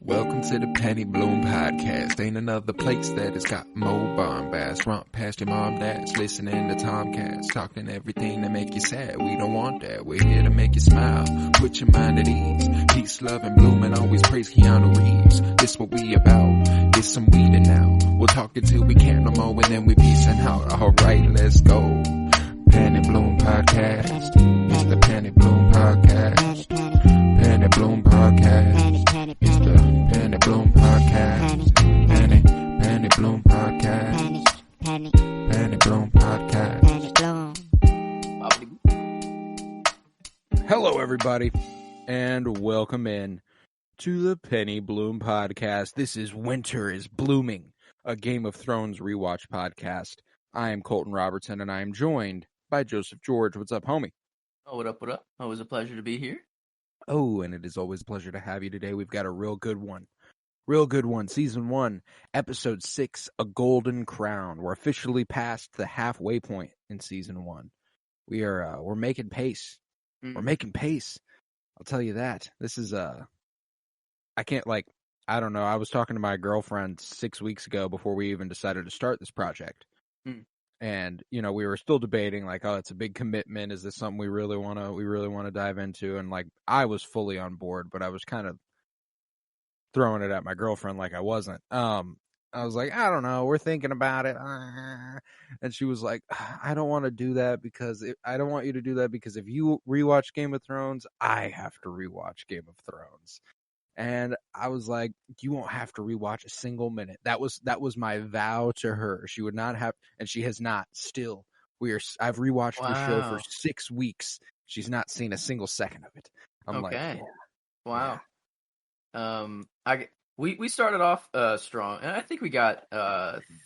Welcome to the Penny Bloom Podcast. Ain't another place that has got more bombast. Romp past your mom, dad's listening to Tomcats. Talking everything that make you sad. We don't want that. We're here to make you smile. Put your mind at ease. Peace, love, and bloom, and always praise Keanu Reeves. This what we about. This some weeding now. We'll talk until we can't no more, and then we peacing out. Alright, let's go. Penny Bloom Podcast. It's the Penny Bloom Podcast. Penny Bloom Podcast. It's the Penny Bloom Podcast. Penny Bloom Podcast. Penny Bloom Podcast. Hello, everybody, and welcome in to the Penny Bloom Podcast. This is Winter is Blooming, a Game of Thrones rewatch podcast. I am Colton Robertson, and I am joined by Joseph George. What's up, homie? Oh, what up, what up? Always a pleasure to be here. Oh, and it is always a pleasure to have you today. We've got a real good one. Season 1, Episode 6, A Golden Crown. We're officially past the halfway point in Season 1. We're making pace. We're making pace. I'll tell you that. This is, I don't know. I was talking to my girlfriend 6 weeks ago before we even decided to start this project. And, you know, we were still debating, like, oh, it's a big commitment. Is this something we really want to dive into? And, like, I was fully on board, but I was kind of throwing it at my girlfriend like I wasn't. I was like, I don't know. We're thinking about it. And she was like, I don't want to do that because I don't want you to do that because if you rewatch Game of Thrones, I have to rewatch Game of Thrones. And I was like, you won't have to rewatch a single minute. That was my vow to her. She would not have, and she has not. Still, I've rewatched the show for 6 weeks. She's not seen a single second of it. I'm like, yeah, wow. Yeah. We started off strong, and I think we got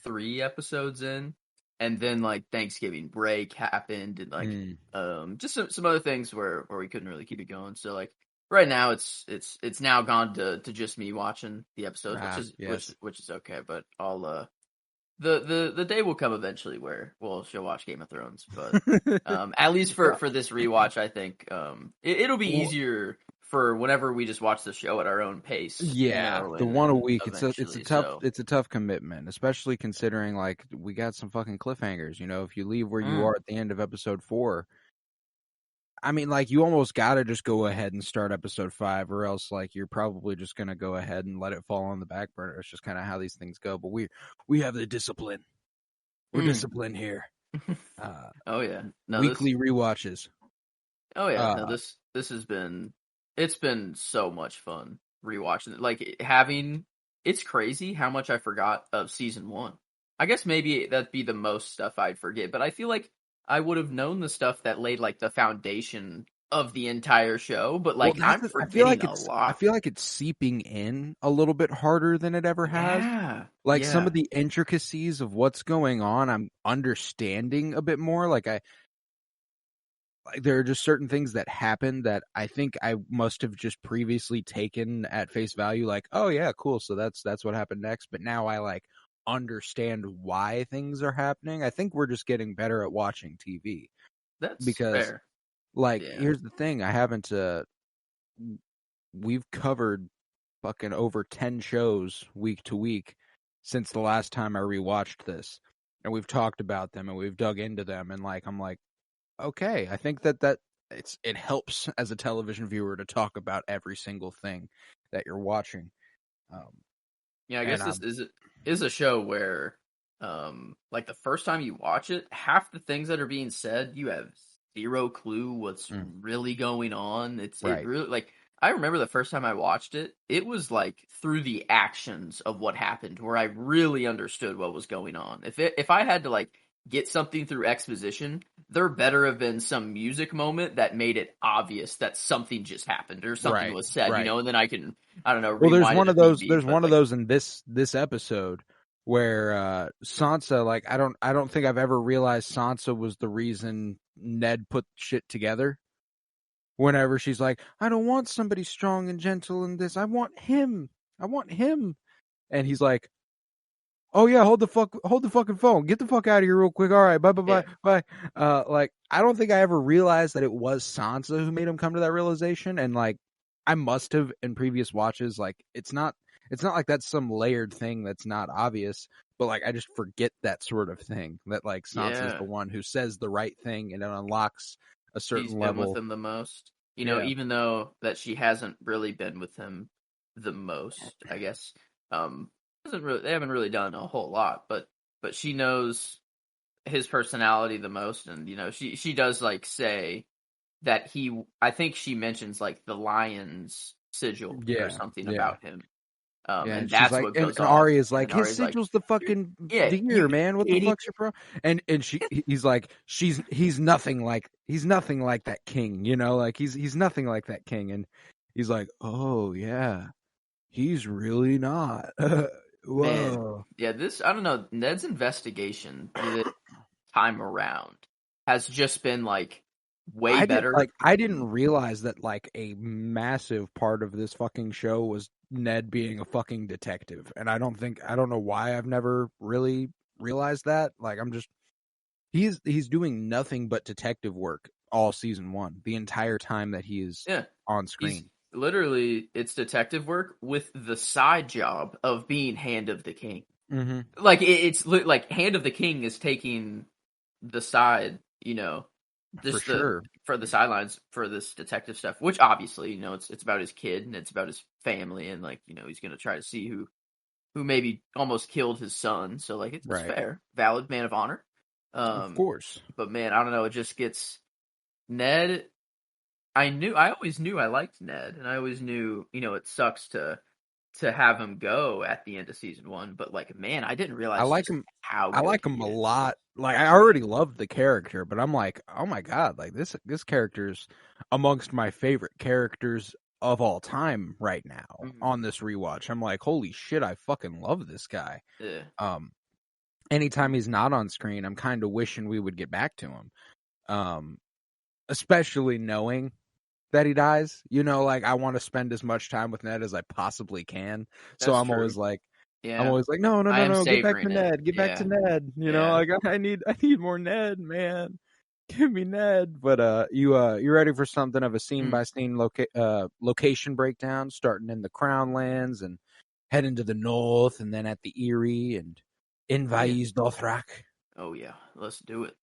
3 episodes in, and then like Thanksgiving break happened, and like just some other things where we couldn't really keep it going. So like. Right now, it's now gone to just me watching the episodes, which is okay. But I'll the day will come eventually where she'll watch Game of Thrones. But at least for this rewatch, I think it'll be easier for whenever we just watch the show at our own pace. Yeah, the one a week. It's a tough commitment, especially considering like we got some fucking cliffhangers. You know, if you leave where you are at the end of episode 4. I mean, like, you almost gotta just go ahead and start episode 5, or else, like, you're probably just gonna go ahead and let it fall on the back burner. It's just kind of how these things go. But we have the discipline. We're disciplined here. Oh yeah, weekly rewatches. Oh yeah, this has been so much fun rewatching it. Like it's crazy how much I forgot of season 1. I guess maybe that'd be the most stuff I'd forget, but I feel like I would have known the stuff that laid like the foundation of the entire show, but like I'm forgetting a lot. I feel like it's seeping in a little bit harder than it ever has. Yeah. Like some of the intricacies of what's going on, I'm understanding a bit more. Like there are just certain things that happen that I think I must have just previously taken at face value. Like, oh yeah, cool. So that's what happened next. But now I like understand why things are happening. I think we're just getting better at watching TV. That's because fair. Like, here's the thing. We've covered fucking over 10 shows week to week since the last time I rewatched this. And we've talked about them and we've dug into them. And like, I'm like, okay, I think that it helps as a television viewer to talk about every single thing that you're watching. I guess this is a show where, like the first time you watch it, half the things that are being said, you have zero clue what's really going on. It really, like, I remember the first time I watched it, it was like through the actions of what happened where I really understood what was going on. If I had to like get something through exposition, there better have been some music moment that made it obvious that something just happened or something was said, you know, and then I don't know. Well, there's one of those in this episode where Sansa, like, I don't think I've ever realized Sansa was the reason Ned put shit together. Whenever she's like, I don't want somebody strong and gentle in this. I want him. And he's like, oh yeah, hold the fucking phone. Get the fuck out of here real quick. All right, bye. Like, I don't think I ever realized that it was Sansa who made him come to that realization. And like, I must have in previous watches. Like, it's not it's not like that's some layered thing that's not obvious, but like I just forget that sort of thing, that like Sansa's Yeah. the one who says the right thing and it unlocks a She's certain been with level. him the most. Yeah. Even though that she hasn't really been with him the most, I guess. They haven't really done a whole lot, but she knows his personality the most, and she does like say that I think she mentions like the lion's sigil or Yeah. something Yeah. about him. Yeah, and And she's that's like, what and, goes and off, Arya's and like, then his Arya's like, sigil's the "You're- fucking yeah, deer, you man. What the idiot." fuck's your problem? And he's nothing like that king, like he's nothing like that king. And he's like, oh yeah, he's really not. Man, Whoa. yeah, I don't know, Ned's investigation this time around has just been like way better I didn't than. realize that like a massive part of this fucking show was Ned being a fucking detective. And I don't know why I've never really realized that. Like he's doing nothing but detective work all season 1, the entire time that he is Yeah, on he's screen. literally, it's detective work with the side job of being Hand of the King. Mm-hmm. Like like Hand of the King is taking the side, For just sure. for the sidelines for this detective stuff, which obviously, it's about his kid and it's about his family, and like, he's gonna try to see who maybe almost killed his son. So like it's Right. fair, valid man of honor. Of course. But man, I don't know, it just gets Ned. I always knew I liked Ned, and I always knew, it sucks to have him go at the end of season 1, but like, man, I didn't I realize like just him. how I good like him he a is. lot. Like I already loved the character, but I'm like, oh my god, like this character's amongst my favorite characters of all time right now Mhm. on this rewatch. I'm like, holy shit, I fucking love this guy. Yeah. Um, anytime he's not on screen, I'm kind of wishing we would get back to him. Um, especially knowing that he dies. Like I want to spend as much time with Ned as I possibly can. So That's I'm true. always like, Yeah. no, no, I no, am no, get back to savoring it. Ned, get back to Yeah. Ned. Yeah. Like I need more Ned, man. Give me Ned. But you ready for something of a scene Mm. by scene location breakdown, starting in the Crown Lands and heading to the north, and then at the Erie and in Oh yeah. Vais Dothrak. Oh yeah. Let's do it.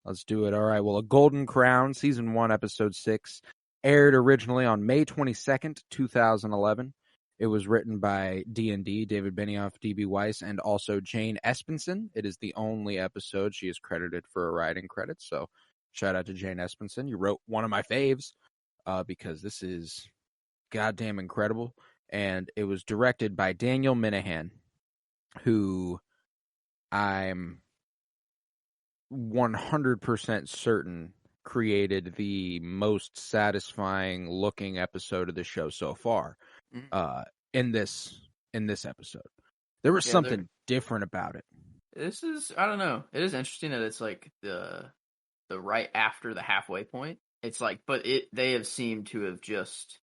Let's do it. All right. Well, A Golden Crown, Season 1, Episode 6, aired originally on May 22nd, 2011. It was written by D&D, David Benioff, D.B. Weiss, and also Jane Espenson. It is the only episode she is credited for a writing credit, so shout out to Jane Espenson. You wrote one of my faves because this is goddamn incredible. And it was directed by Daniel Minahan, who I'm 100% certain created the most satisfying looking episode of the show so far. Mm. In this episode, there was Yeah, something different about it. this is, I don't know. It is interesting that it's like the right after the halfway point. It's like, but they have seemed to have just,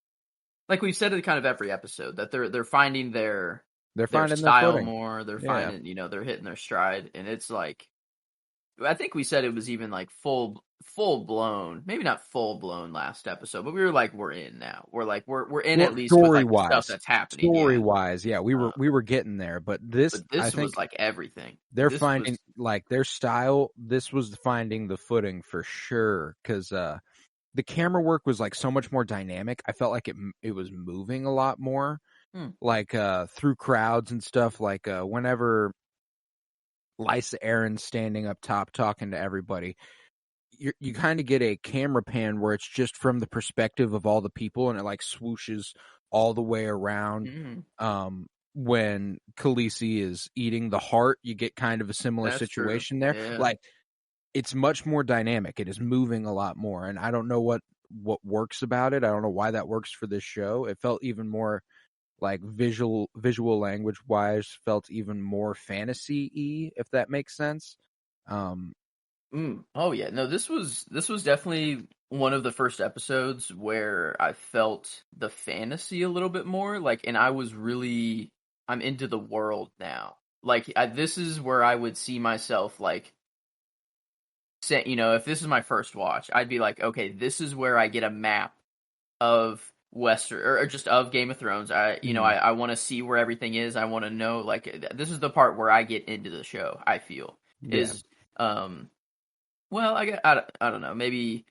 like we've said in kind of every episode, that they're finding They're their finding their style footing. more. They're Yeah, finding, they're hitting their stride, and it's like, I think we said it was even like full blown, maybe not full blown last episode, but we were like, we're in now. We're like, we're in, well, at least with like the stuff that's happening. story Yeah. wise, yeah, Uh, we were getting there. But this, but I this was think like everything. they're This was. finding like their style. This was finding the footing for sure because the camera work was like so much more dynamic. I felt like it was moving a lot more, like through crowds and stuff. Like whenever Lysa Aaron's standing up top talking to everybody, you kind of get a camera pan where it's just from the perspective of all the people, and it like swooshes all the way around. Mm, When Khaleesi is eating the heart, you get kind of a similar that's true. situation there. Yeah. Like it's much more dynamic. It is moving a lot more, and I don't know what works about it. I don't know why that works for this show. It felt even more like visual language wise, felt even more fantasy-y, if that makes sense. Oh yeah, no, this was definitely one of the first episodes where I felt the fantasy a little bit more, like, and I'm into the world now. Like, this is where I would see myself, like, say, if this is my first watch, I'd be like, okay, this is where I get a map of Western or just of Game of Thrones. I want to see where everything is. I want to know, like, this is the part where I get into the show. I feel Yeah. is well, I don't know. Maybe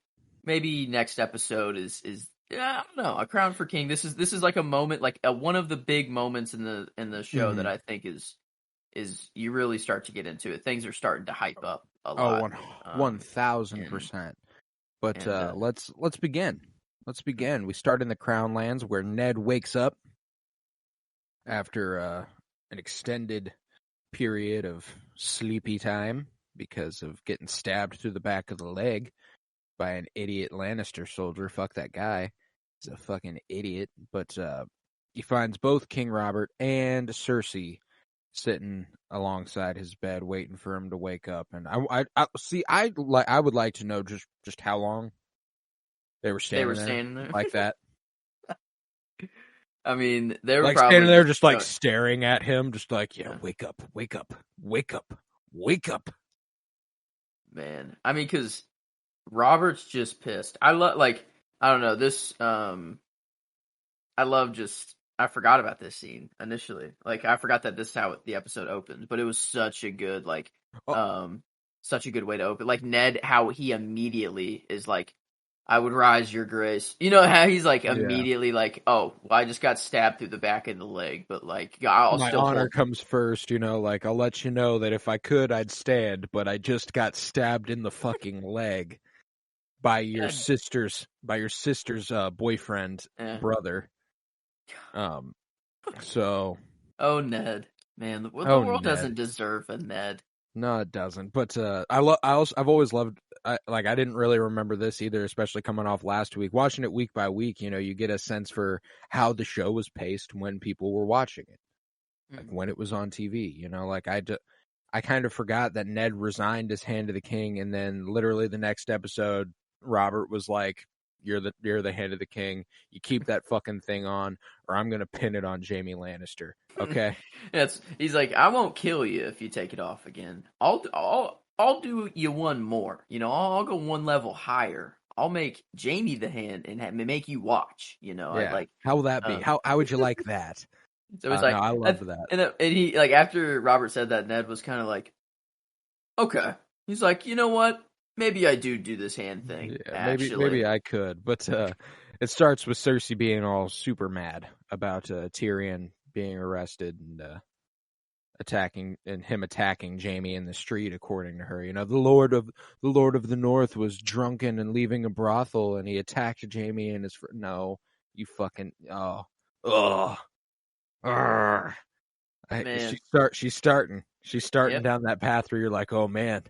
next episode is yeah, I don't know. A Crown for King. This is like a moment, like one of the big moments in the show that I think is you really start to get into it. Things are starting to hype up a lot. Oh, Um, and 1000%. But and let's begin. Let's begin. We start in the Crown Lands where Ned wakes up after an extended period of sleepy time because of getting stabbed through the back of the leg by an idiot Lannister soldier. Fuck that guy. He's a fucking idiot. But he finds both King Robert and Cersei sitting alongside his bed, waiting for him to wake up. And I see. I would like to know just how long they were standing there like that. I mean, they were Like probably standing there, just just like staring at him, just like, yeah, Yeah. wake up, wake up, wake up, wake up. Man, I mean, because Robert's just pissed. I love, like, I don't know, this, I love just, I forgot about this scene initially. Like, I forgot that this is how the episode opened, but it was such a good, like, such a good way to open. Like, Ned, how he immediately is like, I would rise your grace. You know how he's like immediately like, oh, well, I just got stabbed through the back of the leg, but like, I'll My still honor hold. comes first, like I'll let you know that if I could, I'd stand, but I just got stabbed in the fucking leg by your sister's boyfriend brother. So. Oh, Ned, man, the world doesn't deserve a Ned. No, it doesn't. But I've always loved. I didn't really remember this either, especially coming off last week. Watching it week by week, you get a sense for how the show was paced when people were watching it, like when it was on TV. I kind of forgot that Ned resigned his hand to the king, and then literally the next episode, Robert was like, "You're the hand of the king. You keep that fucking thing on, or I'm gonna pin it on Jaime Lannister." Okay. He's like, I won't kill you if you take it off again. I'll do you one more. I'll go one level higher. I'll make Jaime the hand and make you watch. Yeah. I like. How will that be? How would you like that? So it's like, no, I love that. And he, like, after Robert said that, Ned was kind of like, okay. He's like, you know what? Maybe I do this hand thing. Yeah, maybe I could, but it starts with Cersei being all super mad about Tyrion being arrested and attacking Jaime in the street. According to her, the Lord of the North was drunken and leaving a brothel, and he attacked Jaime and his friend. No, you fucking She's starting down that path where you're like, oh man,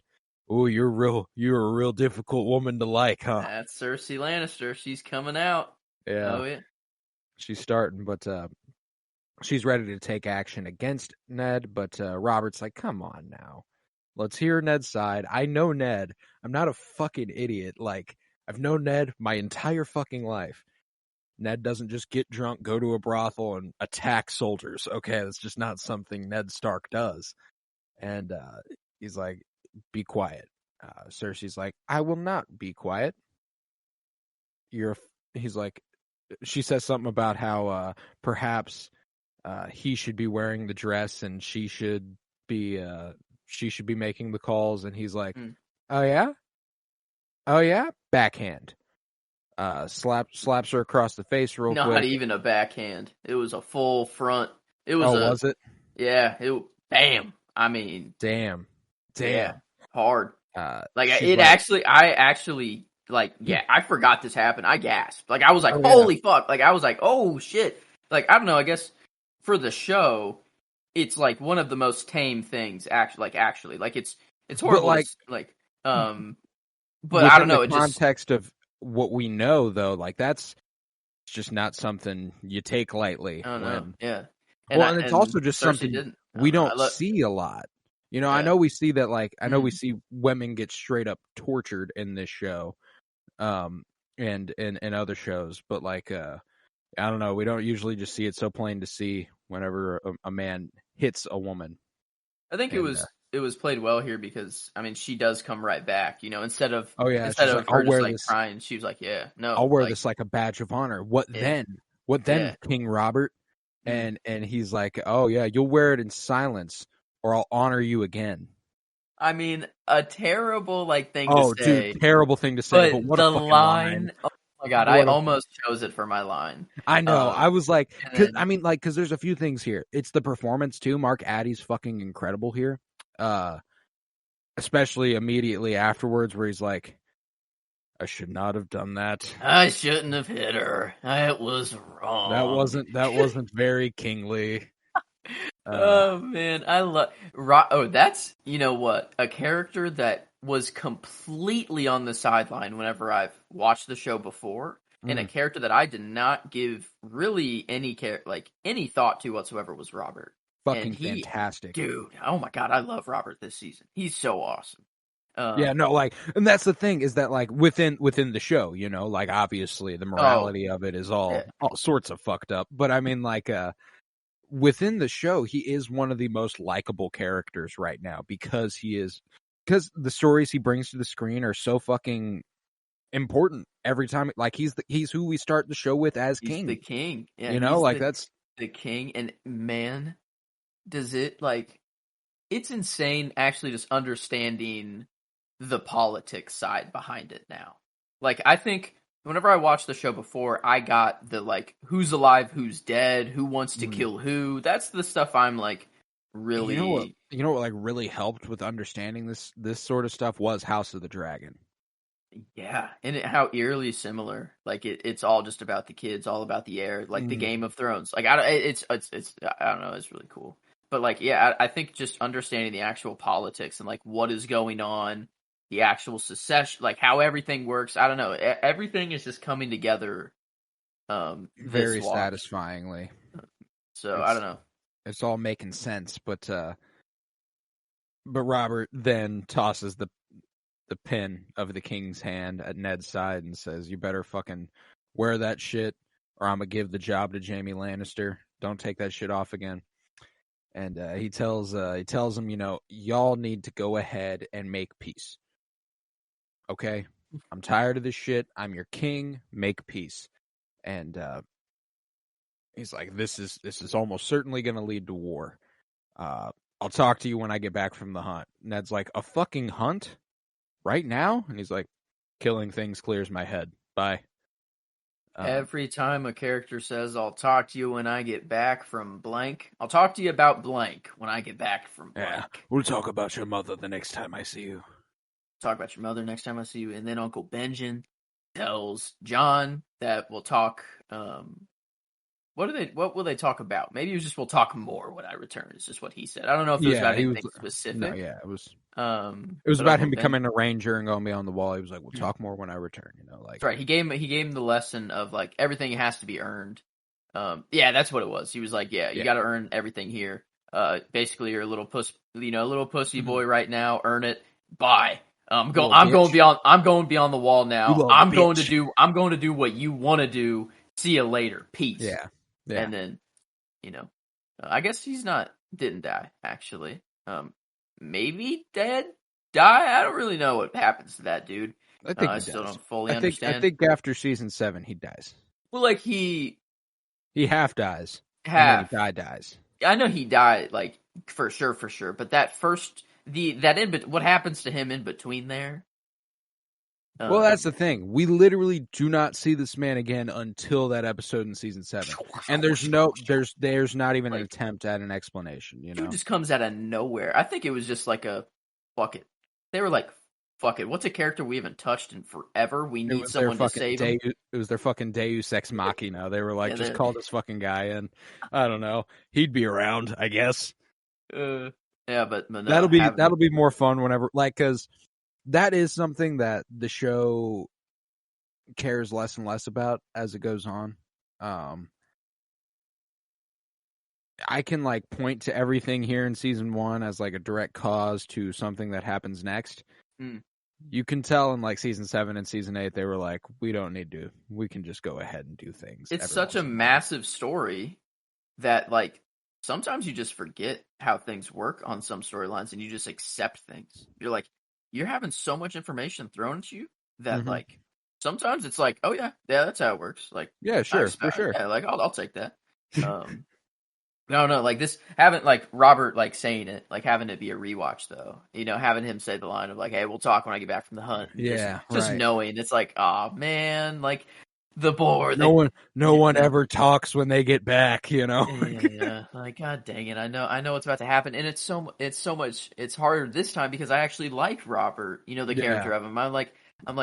oh you're a real difficult woman to like, huh? That's Cersei Lannister. She's coming out. Yeah. Oh yeah. She's starting, but she's ready to take action against Ned. But Robert's like, come on now, let's hear Ned's side. I know Ned. I'm not a fucking idiot. Like, I've known Ned my entire fucking life. Ned doesn't just get drunk, go to a brothel, and attack soldiers. Okay, that's just not something Ned Stark does. And he's like, be quiet. Cersei's like, I will not be quiet. He's like, she says something about how perhaps he should be wearing the dress and she should be making the calls. And he's like, oh yeah, backhand. Slaps her across the face real quick. Not even a backhand. It was a full front. It was was it? Yeah. Bam. I mean, damn. Yeah, hard. I forgot this happened. I gasped. Like, I was like, holy fuck. Like, I was like, oh shit. Like, I don't know. I guess for the show, it's like one of the most tame things. Actually, it's horrible. But I don't know. In the context of what we know, though, like that's just not something you take lightly. Oh no. Yeah. And it's also just something we don't see a lot. I know we see that, like, we see women get straight up tortured in this show, and in other shows, but like, I don't know, we don't usually just see it so plain to see whenever a man hits a woman. I think it was was played well here because I mean she does come right back, you know, instead of Oh yeah, she's like, her just like crying, she was like, yeah, no, I'll wear like this like a badge of honor. What yeah, then? What yeah. then, King Robert? Mm. And he's like, oh yeah, you'll wear it in silence, or I'll honor you again. I mean, a terrible like thing to Oh, dude, say, terrible thing to say, but but what a the fucking line! line, oh my god, I What a almost chose it for my line. I know. I was like, And then because there's a few things here. It's the performance too. Mark Addy's fucking incredible here. Especially immediately afterwards, where he's like, "I should not have done that. I shouldn't have hit her. It was wrong. That wasn't very kingly." Oh man, I love. Oh, that's you know what, a character that was completely on the sideline whenever I've watched the show before, and a character that I did not give really any any thought to whatsoever was Robert. Fucking And he, fantastic, dude. Oh my god, I love Robert this season. He's so awesome. Yeah, no, like, and that's the thing is that like within the show, you know, like obviously the morality of it is all sorts of fucked up, but I mean like within the show, he is one of the most likable characters right now because the stories he brings to the screen are so fucking important every time. Like he's who we start the show with as he's king. the king. Yeah, You know, like that's the king. And man, does it like it's insane actually just understanding the politics side behind it now. Like I think whenever I watched the show before, I got the like who's alive, who's dead, who wants to kill who. That's the stuff I'm like really you know what like really helped with understanding this sort of stuff was House of the Dragon. yeah, and how eerily similar. Like it's all just about the kids, all about the air, like the Game of Thrones. Like it's I don't know, it's really cool. But like yeah, I think just understanding the actual politics and like what is going on, the actual secession, like how everything works. I don't know. Everything is just coming together. Very satisfyingly. So I don't know. It's all making sense, but Robert then tosses the pin of the king's hand at Ned's side and says, "You better fucking wear that shit, or I'm gonna give the job to Jaime Lannister. Don't take that shit off again." And he tells him, you know, y'all need to go ahead and make peace. Okay, I'm tired of this shit. I'm your king. Make peace. And he's like, this is almost certainly going to lead to war. I'll talk to you when I get back from the hunt. Ned's like, a fucking hunt? Right now? And he's like, killing things clears my head. Bye. Every time a character says, I'll talk to you when I get back from blank, I'll talk to you about blank when I get back from blank. Yeah, we'll talk about your mother the next time I see you. Talk about your mother next time I see you. And then Uncle Benjen tells John that we'll talk. What will they talk about? Maybe it was just we'll talk more when I return. Is just what he said. I don't know if it was about anything specific. No, yeah, it was. It was about him becoming a ranger and going beyond the wall. He was like, "We'll talk more when I return." You know, like that's right. He gave him the lesson of like everything has to be earned. Yeah, that's what it was. He was like, "Yeah, you got to earn everything here. Basically, you're a little pussy boy right now. Earn it. Bye. I'm going beyond the wall now. I'm going to do what you want to do. See you later. Peace." Yeah. And then, you know, I guess didn't die actually. Maybe die. I don't really know what happens to that dude. I think I still don't fully understand. I think after season 7 he dies. Well, like he half dies. Half. And then he dies. I know he died, like for sure. But that first what happens to him in between there? Well, that's the thing. We literally do not see this man again until that episode in season 7, and there's not even an attempt at an explanation. You know, dude just comes out of nowhere. I think it was just like a fuck it. They were like, fuck it. What's a character we haven't touched in forever? We need someone to save him. It was their fucking Deus Ex Machina. They were like, just call this fucking guy in. I don't know. He'd be around, I guess. Yeah, but no, that'll be more fun whenever, like, because that is something that the show cares less and less about as it goes on. I can like point to everything here in season 1 as like a direct cause to something that happens next. You can tell in like season 7 and season 8, they were like, we don't need to, we can just go ahead and do things. It's such a massive story that like sometimes you just forget how things work on some storylines and you just accept things. You're like, you're having so much information thrown at you that Mm-hmm. like sometimes it's like, oh yeah, that's how it works. Like Yeah, I sure, for expect, sure. yeah, like I'll take that. Um, no, like this having like Robert like saying it, like having it be a rewatch though. You know, having him say the line of like, "Hey, we'll talk when I get back from the hunt," and Yeah, just right. knowing it's like, oh man, like the boar, No one the ever talks when they get back, you know. yeah, like god dang it, I know what's about to happen, and it's so much, it's harder this time because I actually like Robert, you know, the Yeah, character of him. I'm like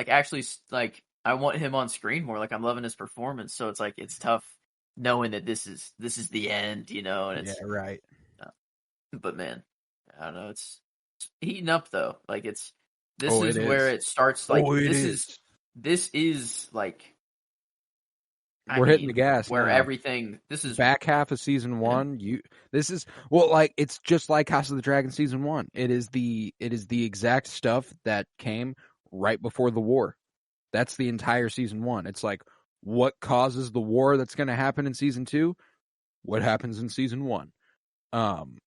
actually like I want him on screen more, like I'm loving his performance, so it's like it's tough knowing that this is the end, you know, and yeah, it's right. uh, but man, I don't know, it's heating up though, like it's this Oh, it is where is. it starts, like Oh, it is. this is like I We're hitting the mean gas where now. everything this is Back half of season yeah. one, this is well, like it's just like House of the Dragon season one. It is the exact stuff that came right before the war. That's the entire season one. It's like what causes the war that's going to happen in season two, what happens in season one. Um,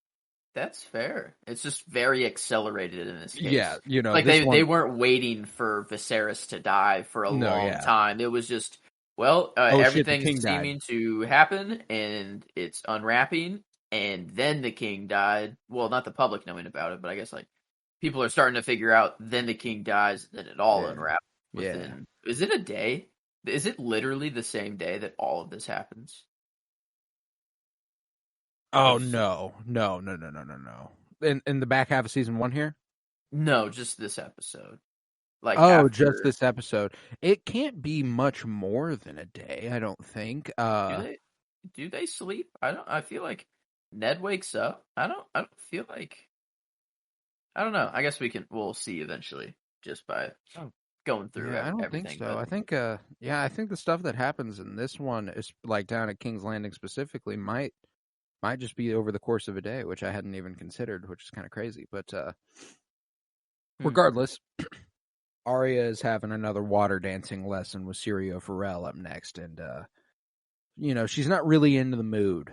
That's fair. It's just very accelerated in this yeah, case. Like this they one. weren't waiting for Viserys to die for a No, long yeah. time. It was just well, Oh shit, the everything's king died. seeming to happen and it's unwrapping, and then the king died. Well, not the public knowing about it, but I guess like people are starting to figure out. Then the king dies, then it all Yeah, unwraps yeah. within. Is it a day? Is it literally the same day that all of this happens? Oh Because no, no, no, no, no, no, no. In the back half of season one here. no, just this episode. Like Oh, just after. this episode. It can't be much more than a day, I don't think. Do they do they sleep? I don't. I feel like Ned wakes up. I don't feel like. I don't know. I guess we'll see eventually just by going through Yeah, I don't think everything. so. But I think the stuff that happens in this one is like down at King's Landing specifically might just be over the course of a day, which I hadn't even considered, which is kind of crazy. But hmm, regardless, Arya is having another water dancing lesson with Syrio Forel up next, and she's not really into the mood.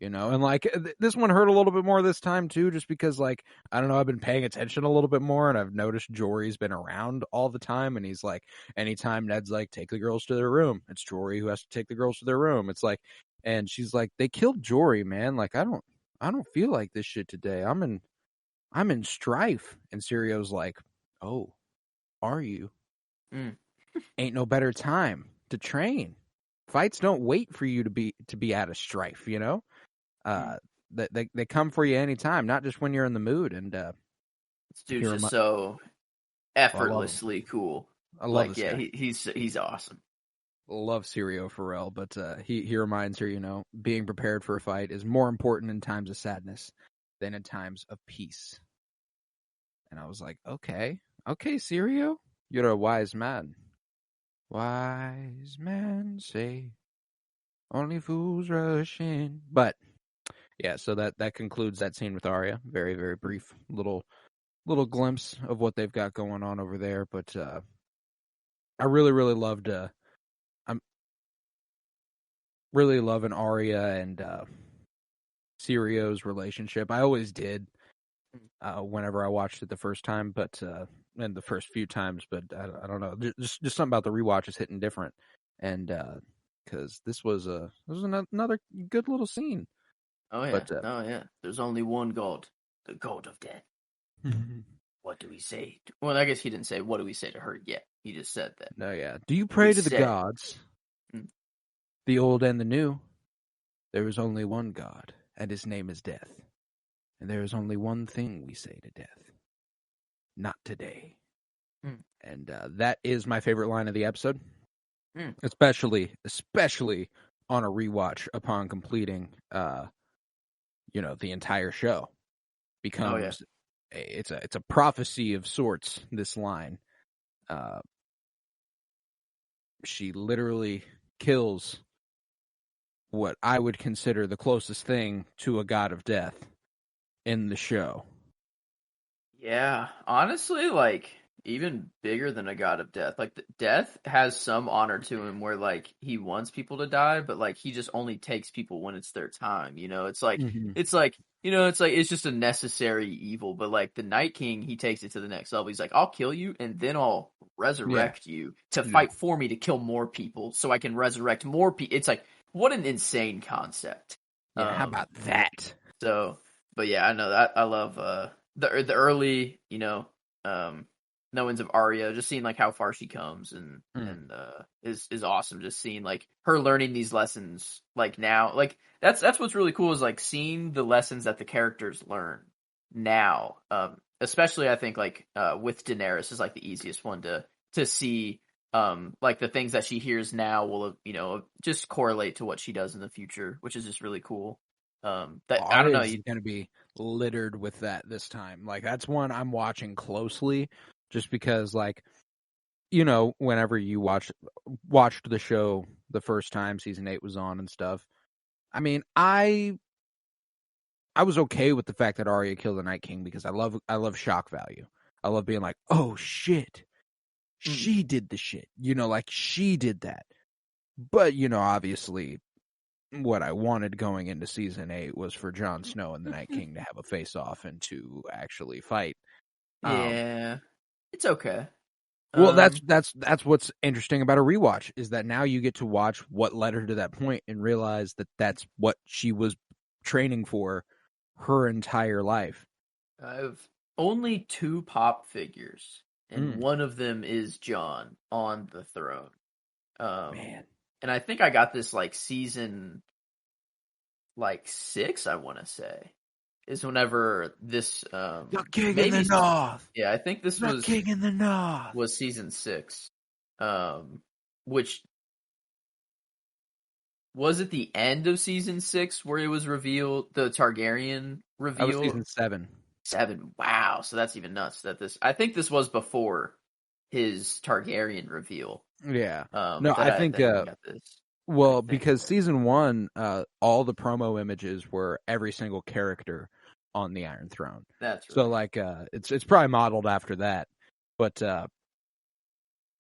And like this one hurt a little bit more this time too, just because like I don't know, I've been paying attention a little bit more, and I've noticed Jory's been around all the time, and he's like, anytime Ned's like, take the girls to their room, it's Jory who has to take the girls to their room. It's like, and she's like, they killed Jory, man. Like I don't feel like this shit today. I'm in strife, and Sirio's like, oh, are you? mm, Ain't no better time to train. Fights don't wait for you to be out of strife, you know. mm. Uh, they come for you anytime, not just when you're in the mood. And This dude's here just my, so I love him. effortlessly cool. I love Like this yeah, guy. he's awesome. Love Sirio Farrell, but he reminds her, being prepared for a fight is more important in times of sadness than in times of peace. And I was like, okay, Sirio, you're a wise man. Wise men say only fools rush in. But yeah, so that concludes that scene with Arya. Very, very brief little glimpse of what they've got going on over there. But I really, really loved. I'm really loving Arya and Sirio's relationship. I always did. Whenever I watched it the first time, but and the first few times, but I don't know, just something about the rewatch is hitting different, and because this was another good little scene, but Oh yeah. There's only one god, the god of death. What do we say? Well, I guess he didn't say what do we say to her yet. He just said that no, yeah. Do you we pray to the say. gods, Mm. the old and the new? There is only one God, and his name is death. And there is only one thing we say to death. Not today. Mm. And that is my favorite line of the episode. Mm. Especially on a rewatch upon completing the entire show. Oh yeah. Becomes it's a prophecy of sorts, this line. She literally kills what I would consider the closest thing to a god of death in the show. Yeah, honestly, like even bigger than a god of death. Like death has some honor to him where like he wants people to die, but like he just only takes people when it's their time. It's like Mm-hmm. it's just a necessary evil. But like the Night King, he takes it to the next level. He's like, I'll kill you and then I'll Yeah. resurrect you to Yeah. fight for me to kill more people so I can resurrect more people. It's like what an insane concept. Yeah. How about that? So, but yeah, I know that I love the early, knowings of Arya, just seeing like how far she comes and Mm. and is awesome. Just seeing like her learning these lessons like now, like that's what's really cool is like seeing the lessons that the characters learn now. Especially I think like with Daenerys is like the easiest one to see. Like the things that she hears now will just correlate to what she does in the future, which is just really cool. That I don't know. Arya's going to be littered with that this time. Like that's one I'm watching closely, just because like whenever you watched the show the first time season 8 was on and stuff. I mean, I was okay with the fact that Arya killed the Night King because I love shock value. I love being like, oh shit, she did the shit. Like she did that. But obviously what I wanted going into season 8 was for Jon Snow and the Night King to have a face off and to actually fight. Yeah, it's okay. Well, that's what's interesting about a rewatch is that now you get to watch what led her to that point and realize that that's what she was training for her entire life. I have only two pop figures, and Mm, one of them is Jon on the throne. man, And I think I got this like season like 6, I want to say, is whenever this the king in the maybe north, yeah, I think this the king in the north. was season 6, which was it the end of season 6 where it was revealed the Targaryen That was reveal. season 7. 7. Wow, so that's even nuts. I think this was before his Targaryen reveal. Yeah. No, I think That I got this. well, I think. because season 1, all the promo images were every single character on the Iron Throne. That's So right. like it's probably modeled after that. But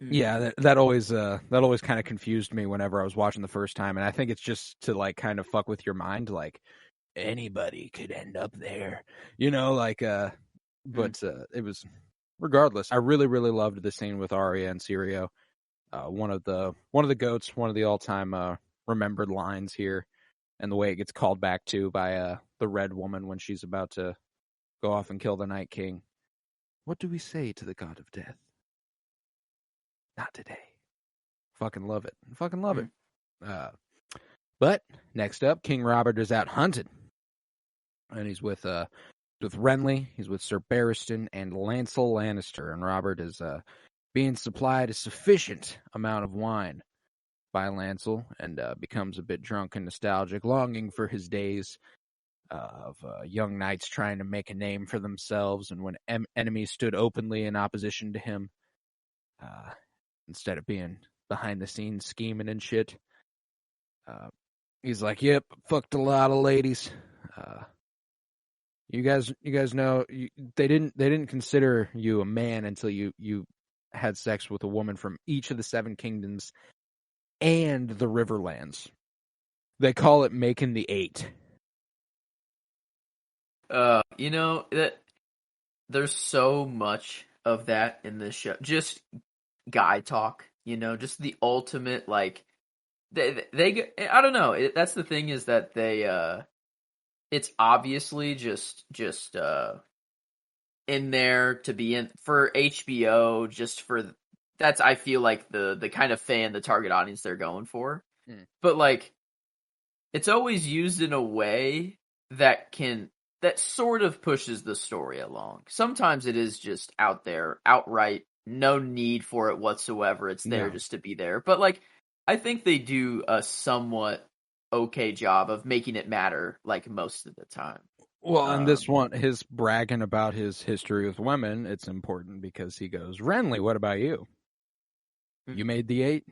yeah, that always kind of confused me whenever I was watching the first time, and I think it's just to like kind of fuck with your mind, like anybody could end up there, like but it was regardless. I really really loved the scene with Arya and Syrio. One of the goats, one of the all time remembered lines here, and the way it gets called back to by the Red Woman when she's about to go off and kill the Night King. What do we say to the God of Death? Not today. Fucking love it. Fucking love it. But next up, King Robert is out hunting, and he's with Renly. He's with Sir Barristan and Lancel Lannister, and Robert is being supplied a sufficient amount of wine by Lancel, and becomes a bit drunk and nostalgic, longing for his days of young knights trying to make a name for themselves, and when enemies stood openly in opposition to him, instead of being behind the scenes scheming and shit. He's like, "Yep, fucked a lot of ladies. You guys know they didn't consider you a man until you had sex with a woman from each of the 7 kingdoms and the Riverlands. They call it making the 8." That there's so much of that in this show. Just guy talk, just the ultimate like they I don't know. That's the thing is that they it's obviously just in there to be in for HBO just for that's I feel like the kind of fan the target audience they're going for. But like it's always used in a way that sort of pushes the story along. Sometimes it is just out there, outright, no need for it whatsoever. It's there No. just to be there. But like I think they do a somewhat okay job of making it matter like most of the time. Well, and this one, his bragging about his history with women, it's important because he goes, "Renly, what about you? You made the 8?"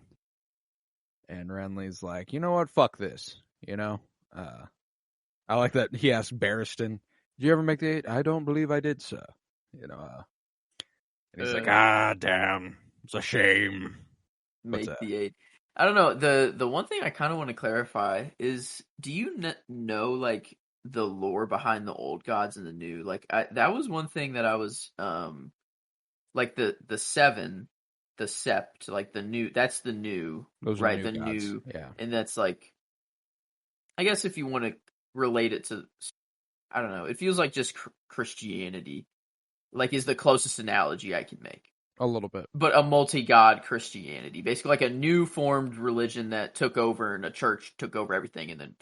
And Renly's like, "You know what? Fuck this." I like that he asked Barristan, "Did you ever make the 8?" "I don't believe I did, sir." And And he's like, ah, damn, it's a shame. Make the 8. I don't know. The one thing I kind of want to clarify is, do you know like the lore behind the old gods and the new? Like that was one thing that I was like the 7, the sept, like the new. That's the new, Those are right? new The gods. new, Yeah. and that's like, I guess if you want to relate it to, I don't know. It feels like just Christianity, like is the closest analogy I can make. A little bit. But a multi-god Christianity, basically like a new formed religion that took over, and a church took over everything, and then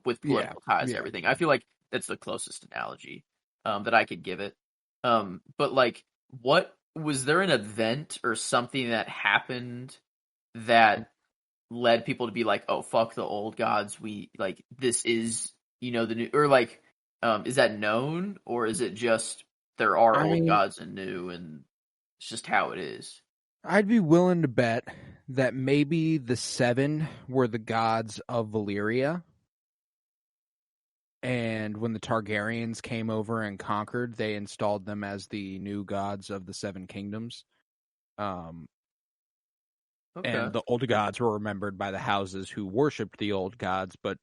with political ties, everything. I feel like that's the closest analogy that I could give it. But like, what was there an event or something that happened that led people to be like, oh fuck the old gods, we like this is the new, or like is that known, or is it just there are old gods and new, and it's just how it is? I'd be willing to bet that maybe the 7 were the gods of Valyria. And when the Targaryens came over and conquered, they installed them as the new gods of the 7 kingdoms. And the old gods were remembered by the houses who worshipped the old gods, but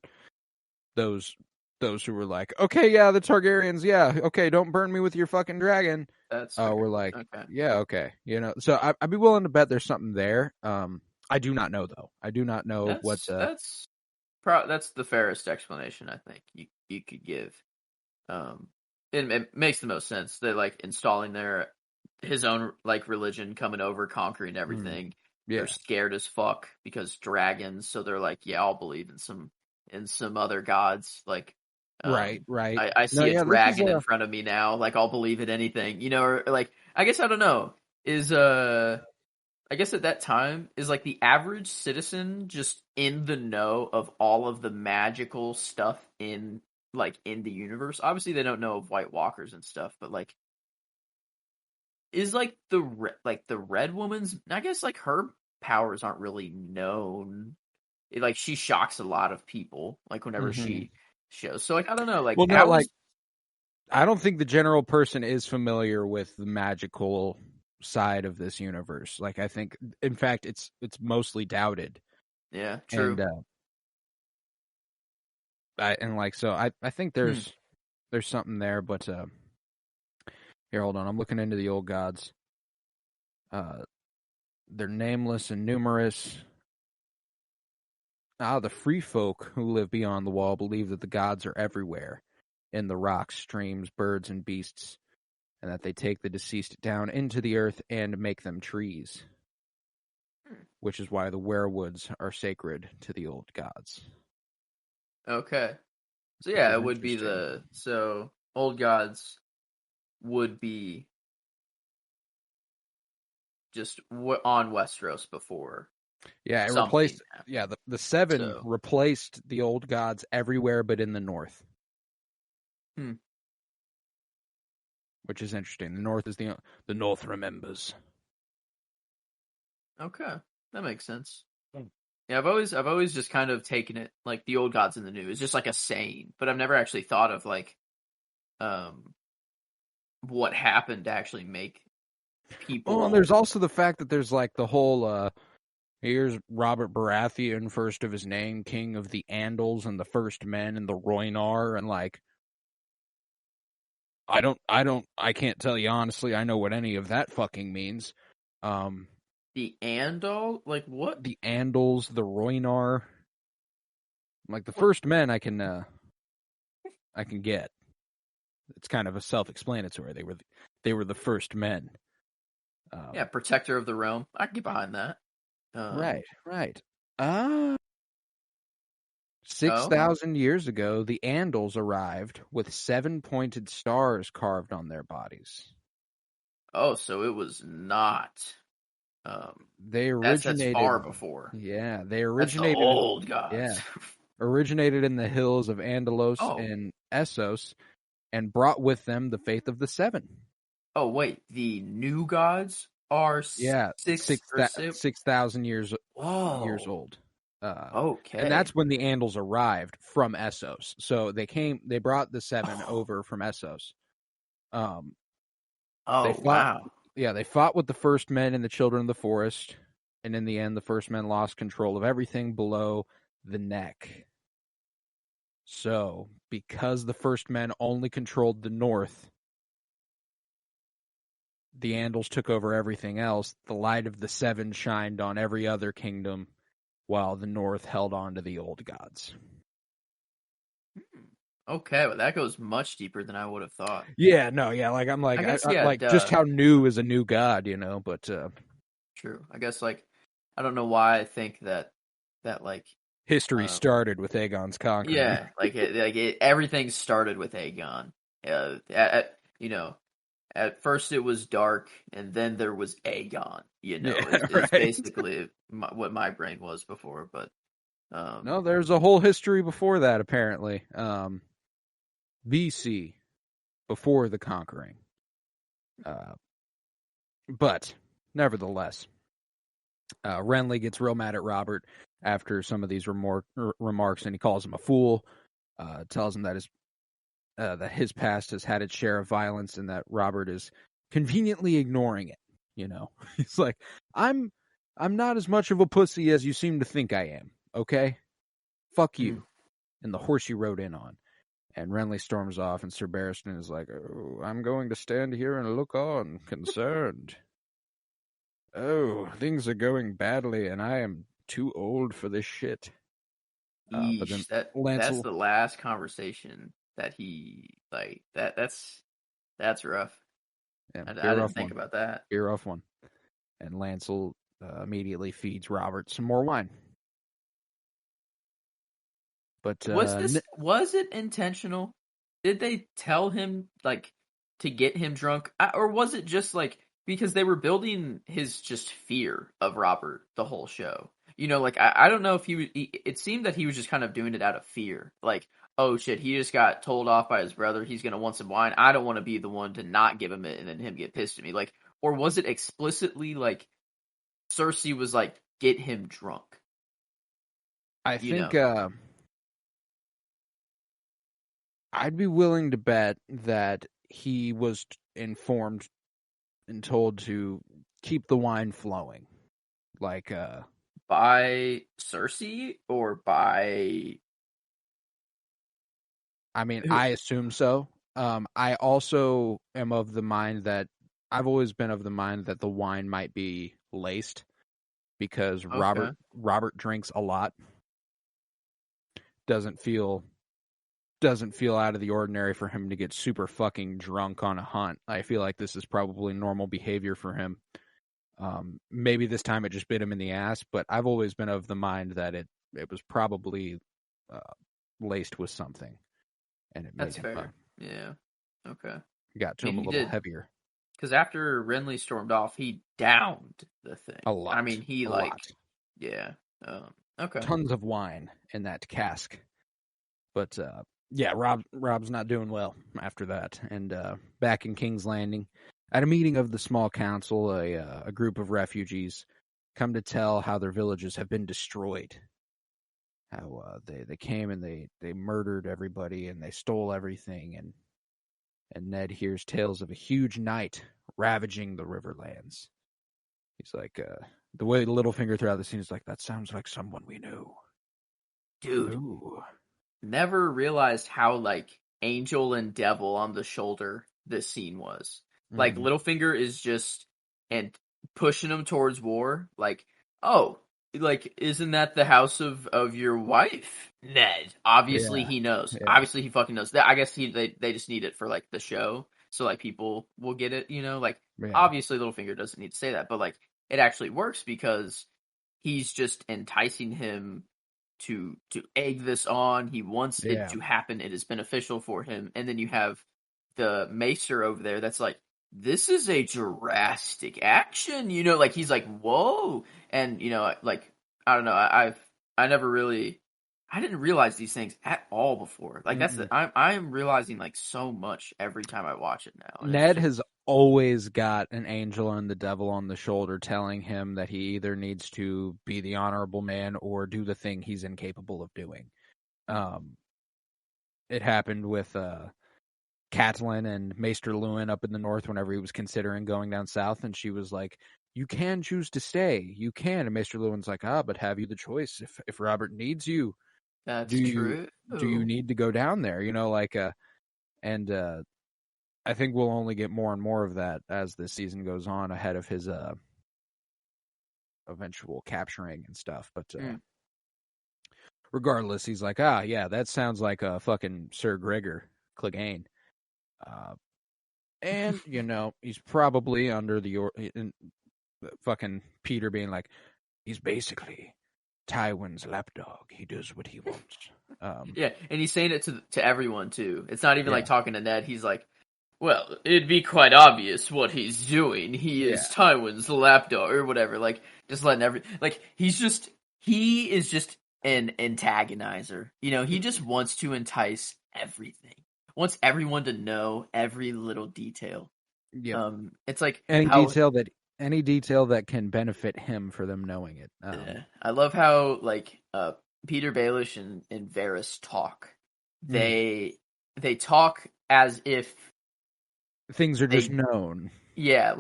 those who were like, okay, yeah, the Targaryens, yeah, okay, don't burn me with your fucking dragon. That's we're like, yeah, okay, So I'd be willing to bet there's something there. I do not know though. I do not know that's the fairest explanation I think you could give. It makes the most sense that like installing his own like religion, coming over, conquering everything. They're scared as fuck because dragons, so they're like, yeah, I'll believe in some other gods. Like, right. I see a dragon in front of me now. Like, I'll believe in anything, or like, I guess I don't know. I guess at that time, is like the average citizen just in the know of all of the magical stuff in the universe? Obviously, they don't know of White Walkers and stuff, but like, is like the Red Woman's? I guess like her powers aren't really known. Like she shocks a lot of people. Like whenever she shows, so like I don't know. Like, I don't think the general person is familiar with the magical side of this universe. Like, I think, in fact, it's mostly doubted. Yeah, true. And so I think there's something there, but here, hold on. I'm looking into the old gods. They're nameless and numerous. The free folk who live beyond the wall believe that the gods are everywhere, in the rocks, streams, birds, and beasts, and that they take the deceased down into the earth and make them trees, which is why the werewoods are sacred to the old gods. Okay. So yeah, it would be so old gods would be just on Westeros before. Yeah, it replaced. Yeah, the 7 replaced the old gods everywhere but in the north. Which is interesting. The north is the north remembers. Okay, that makes sense. Yeah, I've always just kind of taken it like the old gods and the new is just like a saying, but I've never actually thought of like, what happened to actually make people. Well, and there's also the fact that there's like the whole. Here's Robert Baratheon, first of his name, king of the Andals and the First Men and the Rhoynar, and like. I can't tell you honestly. I know what any of that fucking means. The Andal? Like what? The Andals, the Rhoynar. Like the First Men, I can get. It's kind of a self-explanatory. They were the First Men. Yeah, protector of the realm. I can get behind that. Right. 6,000 years ago, the Andals arrived with 7 pointed stars carved on their bodies. Oh, so it was not. They originated that's far before. Yeah, they originated. That's the old gods. Yeah, originated in the hills of Andalos and Essos, and brought with them the faith of the 7. Oh wait, the new gods are 6,000 years old. Okay, and that's when the Andals arrived from Essos. So they brought the 7 over from Essos. Wow. they fought with the first men and the children of the forest, and in the end, the first men lost control of everything below the neck. So, because the first men only controlled the north, the Andals took over everything else. The light of the seven shined on every other kingdom, while the north held on to the old gods. Okay, well that goes much deeper than I would have thought. Yeah, no, yeah, like I'm like, I guess like just how new is a new god, but true. I guess like I don't know why I think that like history started with Aegon's conquering. Yeah, everything started with Aegon. At first it was dark, and then there was Aegon. It's right. basically what my brain was before. But no, there's a whole history before that apparently. BC, before the conquering. But nevertheless, Renly gets real mad at Robert after some of these remarks, and he calls him a fool. Tells him that his past has had its share of violence, and that Robert is conveniently ignoring it. He's like, I'm not as much of a pussy as you seem to think I am. Okay, fuck you. And the horse you rode in on. And Renly storms off, and Sir Barristan is like, oh, I'm going to stand here and look on, concerned. Oh, things are going badly, and I am too old for this shit. But then that's the last conversation that he that's rough. Yeah, I didn't think about that. Be a rough one. And Lancel immediately feeds Robert some more wine. But was it intentional? Did they tell him to get him drunk, or was it just because they were building his just fear of Robert the whole show? I don't know if it seemed that he was just kind of doing it out of fear. Like, oh shit, he just got told off by his brother. He's going to want some wine. I don't want to be the one to not give him it and then him get pissed at me. Or was it explicitly Cersei was get him drunk? I think I'd be willing to bet that he was informed and told to keep the wine flowing. By Cersei or by... I mean, I assume so. I also am of the mind that I've always been of the mind that the wine might be laced because Robert drinks a lot. Doesn't feel out of the ordinary for him to get super fucking drunk on a hunt. I feel like this is probably normal behavior for him. Maybe this time it just bit him in the ass, but I've always been of the mind that it was probably laced with something, and it made him. Fair. Yeah. Okay. Got to him a little heavier. Because after Renly stormed off, he downed the thing. A lot. I mean, he yeah. Okay. Tons of wine in that cask, but yeah, Rob's not doing well after that, and back in King's Landing. At a meeting of the small council, a group of refugees come to tell how their villages have been destroyed. How they came and they murdered everybody and they stole everything, and Ned hears tales of a huge night ravaging the Riverlands. He's like, the way Littlefinger throughout the scene is like, that sounds like someone we knew. Dude, never realized how angel and devil on the shoulder this scene was. Littlefinger is just and pushing him towards war. Isn't that the house of your wife, Ned? Obviously he knows. Yeah. Obviously he fucking knows. I guess they just need it for the show, so people will get it. Obviously Littlefinger doesn't need to say that, but it actually works because he's just enticing him to egg this on. He wants it to happen. It is beneficial for him, and then you have the Maester over there that's this is a drastic action, he's whoa, and I don't know, I didn't realize these things at all before. That's I'm realizing so much every time I watch it now. Ned has always got an angel and the devil on the shoulder telling him that he either needs to be the honorable man or do the thing he's incapable of doing. It happened with Catelyn and Maester Luwin up in the north whenever he was considering going down south, and she was like, "You can choose to stay. You can." And Maester Lewin's like, but have you the choice? If Robert needs you, That's do true. you need to go down there? And I think we'll only get more and more of that as the season goes on ahead of his eventual capturing and stuff. But regardless, he's like, yeah, that sounds like a fucking Sir Gregor Clegane. And, he's probably under fucking Peter being like, he's basically Tywin's lapdog. He does what he wants. Yeah, and he's saying it to everyone, too. It's not even Yeah. like talking to Ned. He's like, well, it'd be quite obvious what he's doing. He is Tywin's lapdog, or whatever. Like, just letting he is just an antagonizer. He just wants to entice everything. Wants everyone to know every little detail. Yeah. It's like any detail that can benefit him for them knowing it. I love how Peter Baelish and Varys talk. They talk as if things are just known. Yeah,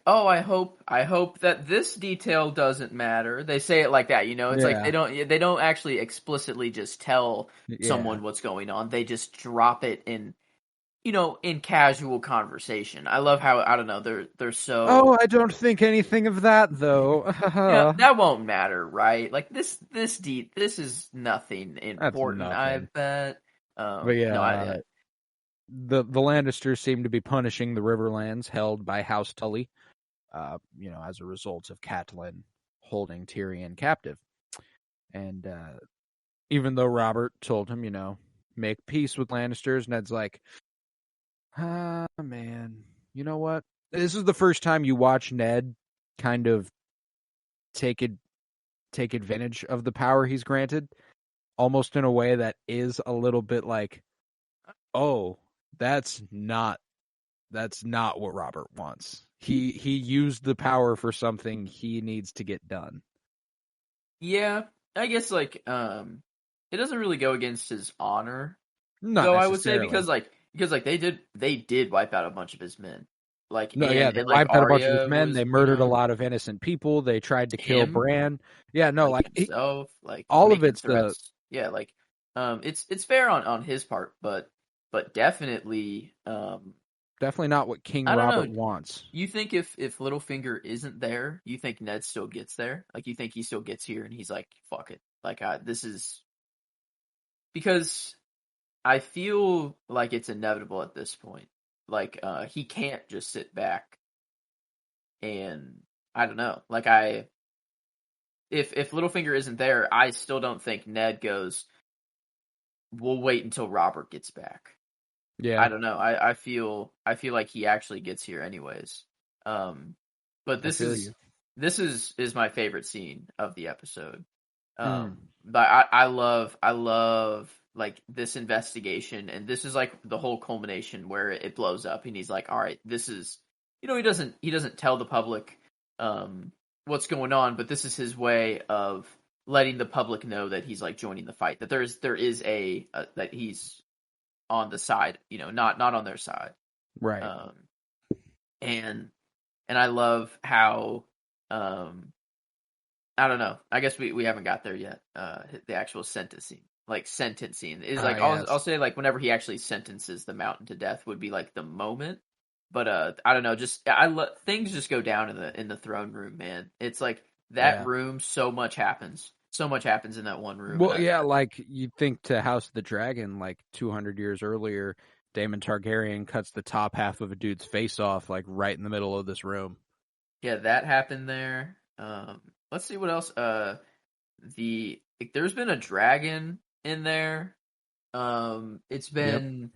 oh, I hope that this detail doesn't matter. They say it like that, It's like they don't actually explicitly just tell someone what's going on. They just drop it in casual conversation. I love how, I don't know, they're so. Oh, I don't think anything of that though. That won't matter, right? Like this is nothing important. I bet. But yeah, the Lannisters seem to be punishing the Riverlands held by House Tully, as a result of Catelyn holding Tyrion captive. And even though Robert told him, make peace with Lannisters, Ned's like, man, you know what? This is the first time you watch Ned kind of take advantage of the power he's granted, almost in a way that is a little bit like, oh, that's not what Robert wants. He used the power for something he needs to get done. Yeah, I guess it doesn't really go against his honor. Though I would say because they did wipe out a bunch of his men. They wiped out a bunch of his men. They murdered a lot of innocent people. They tried to kill Bran. Yeah, no, himself, all of it's threats. It's fair on his part, but definitely not what King Robert wants. You think if Littlefinger isn't there, you think Ned still gets there? Like, you think he still gets here and he's like, fuck it. Like, this is because I feel like it's inevitable at this point. Like, he can't just sit back and I don't know. Like, if Littlefinger isn't there, I still don't think Ned goes, we'll wait until Robert gets back. Yeah. I don't know. I feel like he actually gets here anyways. But this is my favorite scene of the episode. But I love like this investigation, and this is like the whole culmination where it blows up and he's like, all right, this is, he doesn't tell the public what's going on, but this is his way of letting the public know that he's like joining the fight, that there is a that he's on the side, not on their side. Right. And I love how, I don't know. I guess we haven't got there yet. The actual sentencing is like, I'll say like whenever he actually sentences the Mountain to death would be like the moment. But I don't know. Just things just go down in the throne room, man. It's like that room. So much happens. So much happens in that one room. Well, like you'd think to House of the Dragon, like 200 years earlier, Daemon Targaryen cuts the top half of a dude's face off, like right in the middle of this room. Yeah, that happened there. Let's see what else. There's been a dragon in there. It's been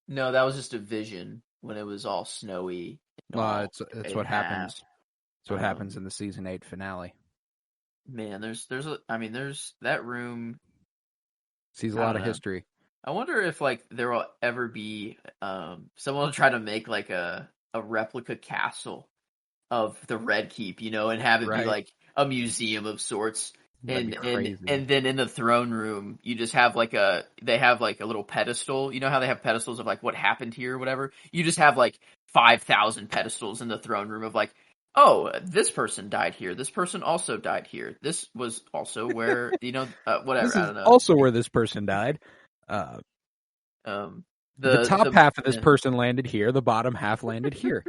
no, that was just a vision when it was all snowy. It's what happens. It's what happens in the season 8 finale. Man, there's that room sees a lot of history. I wonder if like there will ever be someone will try to make like a replica castle of the Red Keep, and have it be like a museum of sorts. That'd be crazy. And then in the throne room, you just have they have like a little pedestal. You know how they have pedestals of like what happened here or whatever? You just have like 5,000 pedestals in the throne room of like, oh, this person died here. This person also died here. This was also where, whatever. This I is don't know. also where this person died. Um, The top half of this yeah. person landed here. The bottom half landed here.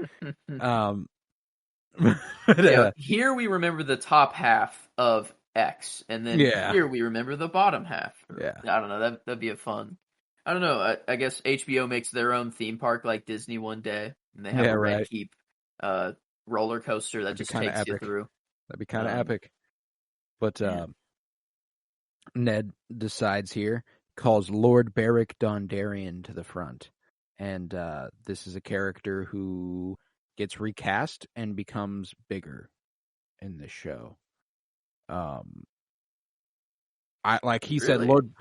Here we remember the top half of X, and then here we remember the bottom half. Yeah. I don't know. That'd be a fun. I don't know. I guess HBO makes their own theme park like Disney one day, and they have a Red Keep roller coaster that just takes you through. That'd be kind of epic. But Ned decides here, calls Lord Beric Dondarrion to the front. And this is a character who gets recast and becomes bigger in this show. He said Lord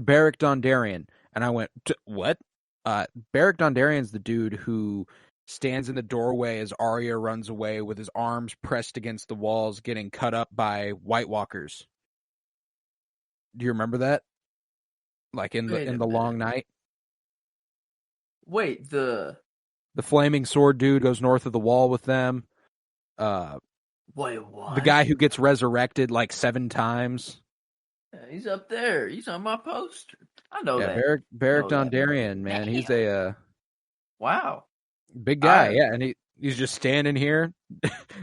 Beric Dondarrion, and I went, what? Beric Dondarrion's the dude who stands in the doorway as Arya runs away with his arms pressed against the walls, getting cut up by White Walkers. Do you remember that? Like in the Long Night? Wait, the flaming sword dude goes north of the wall with them. Wait, what? The guy who gets resurrected like 7 times. He's up there. He's on my poster. I know that. Beric Dondarrion, man. He's a wow, big guy. Yeah, and he's just standing here.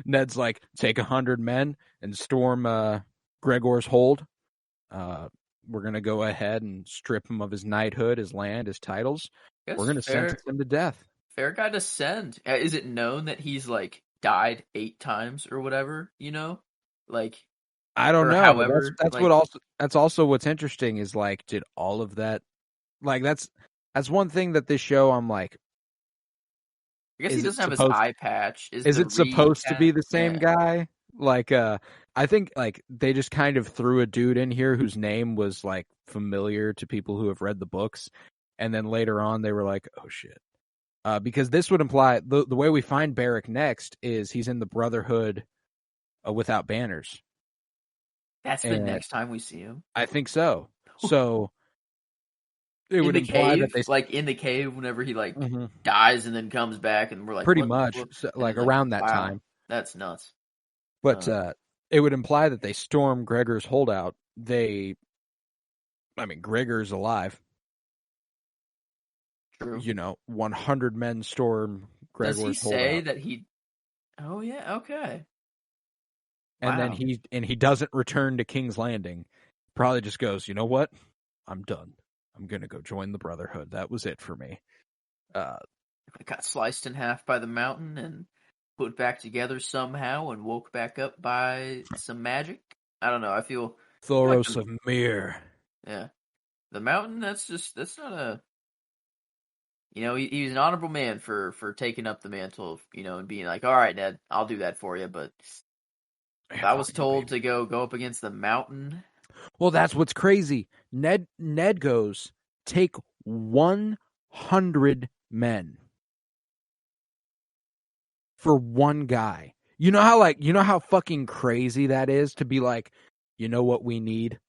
Ned's like, take 100 men and storm Gregor's hold. We're gonna go ahead and strip him of his knighthood, his land, his titles. We're gonna sentence him to death. Fair guy to send. Is it known that he's like died 8 times or whatever? Like I don't know. However, that's also what's interesting is like, did all of that, like that's one thing that this show I'm like, I guess he doesn't have his eye patch. Is it supposed to be the same guy? Like, I think like they just kind of threw a dude in here whose name was like familiar to people who have read the books, and then later on they were like, oh shit. Because this would imply the way we find Beric next is he's in the Brotherhood without banners. That's the next time we see him. I think so. So it would imply that they like in the cave whenever he like dies and then comes back, and we're like pretty much so, like around that time. That's nuts. But it would imply that they storm Gregor's holdout. Gregor's alive. True. 100 men storm Gregor's holdout. Does he say that he? Oh yeah, okay. And then he doesn't return to King's Landing. Probably just goes, you know what? I'm done. I'm gonna go join the Brotherhood. That was it for me. Got sliced in half by the mountain and put back together somehow and woke back up by some magic. I don't know. I feel Thoros of Myr. Yeah, the mountain. That's not a. He's an honorable man for taking up the mantle, and being like, all right, Ned, I'll do that for you. But if I was told to go up against the mountain. Well, that's what's crazy. Ned goes, take 100 men for one guy. You know how fucking crazy that is to be like, you know what we need?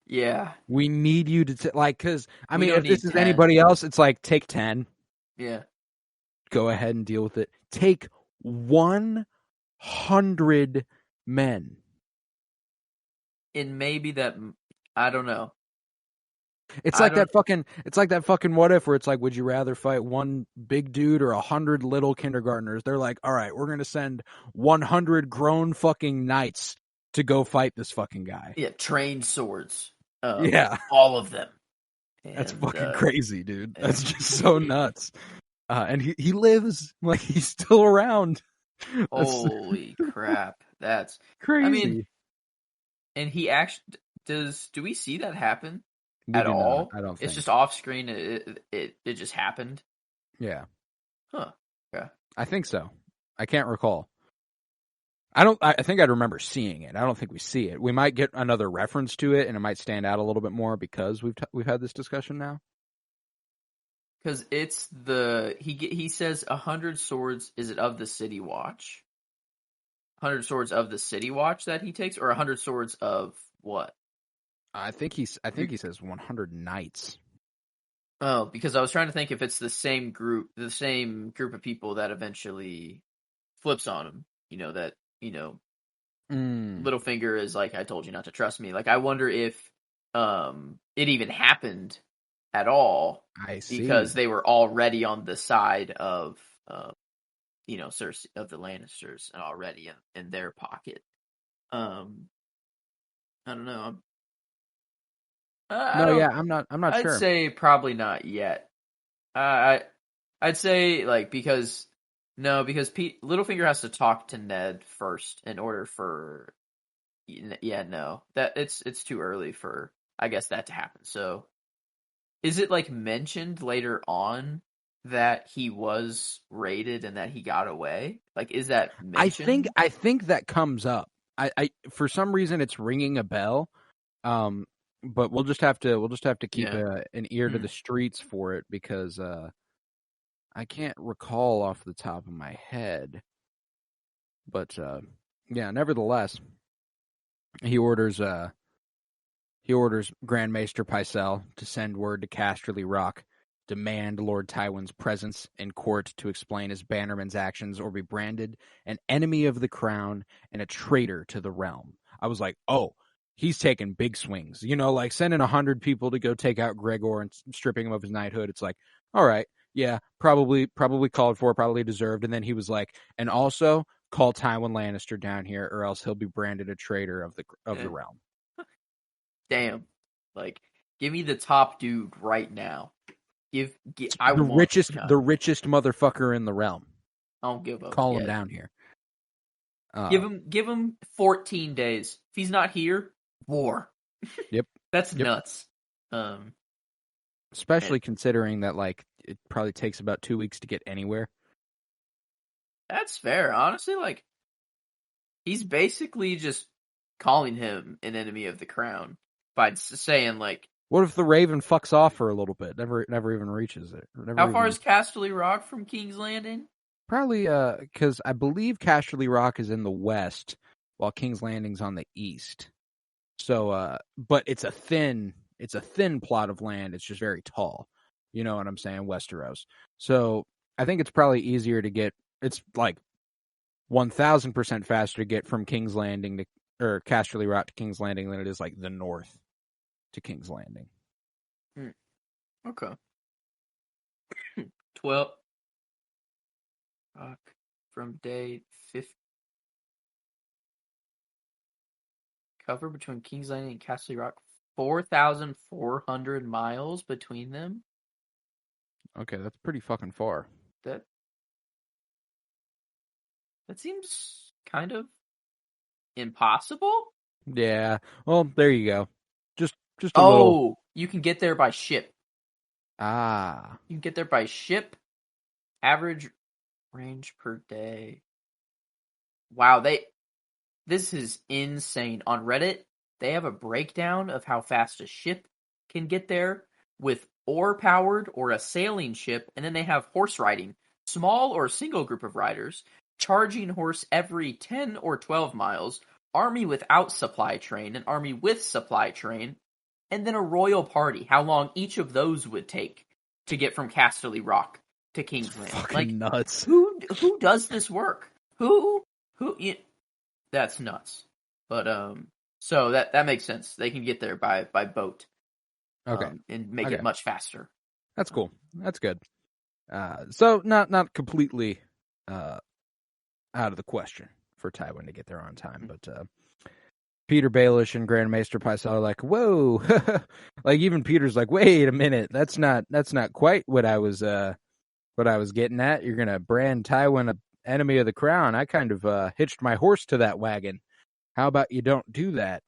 Yeah. We need you to, because, if this is 10. Anybody else, it's like, take 10. Yeah. Go ahead and deal with it. Take 100 men. And maybe that, I don't know. It's like that fucking what if where it's like, would you rather fight one big dude or 100 little kindergartners? They're like, all right, we're going to send 100 grown fucking knights to go fight this fucking guy. Yeah, trained swords. Yeah. All of them. That's fucking crazy, dude. That's just so nuts. And he lives, like he's still around. Holy crap. That's crazy. And he actually, do we see that happen at all? I don't think. It's just off screen. It just happened. Yeah. Huh. Okay. I think so. I can't recall. I think I'd remember seeing it. I don't think we see it. We might get another reference to it, and it might stand out a little bit more because we've had this discussion now. Because it's he says 100 swords. Is it of the City Watch? 100 swords of the City Watch that he takes, or 100 swords of what? I think he says 100 knights. Oh, because I was trying to think if it's the same group of people that eventually flips on him. Littlefinger is like, I told you not to trust me. Like, I wonder if it even happened at all. I see. Because they were already on the side of Cersei, of the Lannisters, already in their pocket. I don't know. I'm not I'd sure. say probably not yet. I'd say because Littlefinger has to talk to Ned first in order for that it's too early for I guess that to happen. So is it mentioned later on that he was raided and that he got away? Is that mentioned? I think that comes up. I for some reason it's ringing a bell. But we'll just have to keep an ear to the streets for it because I can't recall off the top of my head. But nevertheless, he orders Grand Maester Pycelle to send word to Casterly Rock, demand Lord Tywin's presence in court to explain his bannerman's actions or be branded an enemy of the crown and a traitor to the realm. I was like, oh, he's taking big swings. Sending 100 people to go take out Gregor and stripping him of his knighthood. It's like, all right, yeah, probably called for, probably deserved. And then he was like, and also call Tywin Lannister down here or else he'll be branded a traitor of the realm. Damn. Give me the top dude right now. The richest motherfucker in the realm. I don't give a call him down here. Give him 14 days. If he's not here, war. Yep. That's nuts. Especially considering that it probably takes about 2 weeks to get anywhere. That's fair. Honestly, he's basically just calling him an enemy of the crown by saying what if the Raven fucks off for a little bit? Never even reaches it. How far is Casterly Rock from King's Landing? Probably because I believe Casterly Rock is in the west while King's Landing's on the east. So but it's a thin plot of land. It's just very tall. You know what I'm saying? Westeros. So I think it's probably easier to get, it's 1,000% faster to get from King's Landing or Casterly Rock to King's Landing than it is the north to King's Landing. Okay. 12 from day 50. Cover between King's Landing and Casterly Rock, 4,400 miles between them. Okay, that's pretty fucking far. That seems kind of impossible. Yeah. Well, there you go. Just a little. You can get there by ship. You can get there by ship. Average range per day. Wow, this is insane. On Reddit, they have a breakdown of how fast a ship can get there with oar-powered or a sailing ship, and then they have horse riding, small or single group of riders, charging horse every 10 or 12 miles, army without supply train, an army with supply train, and then a royal party, how long each of those would take to get from Casterly Rock to King's Landing. Fucking nuts. Who does this work? That's nuts. But so that makes sense. They can get there by boat. Okay. And make it much faster. That's cool. That's good. So not completely out of the question for Tywin to get there on time, but Peter Baelish and Grand Maester Pycelle are like, whoa, even Peter's like, wait a minute, that's not quite what I was getting at. You're gonna brand Tywin an enemy of the crown. I kind of hitched my horse to that wagon. How about you don't do that?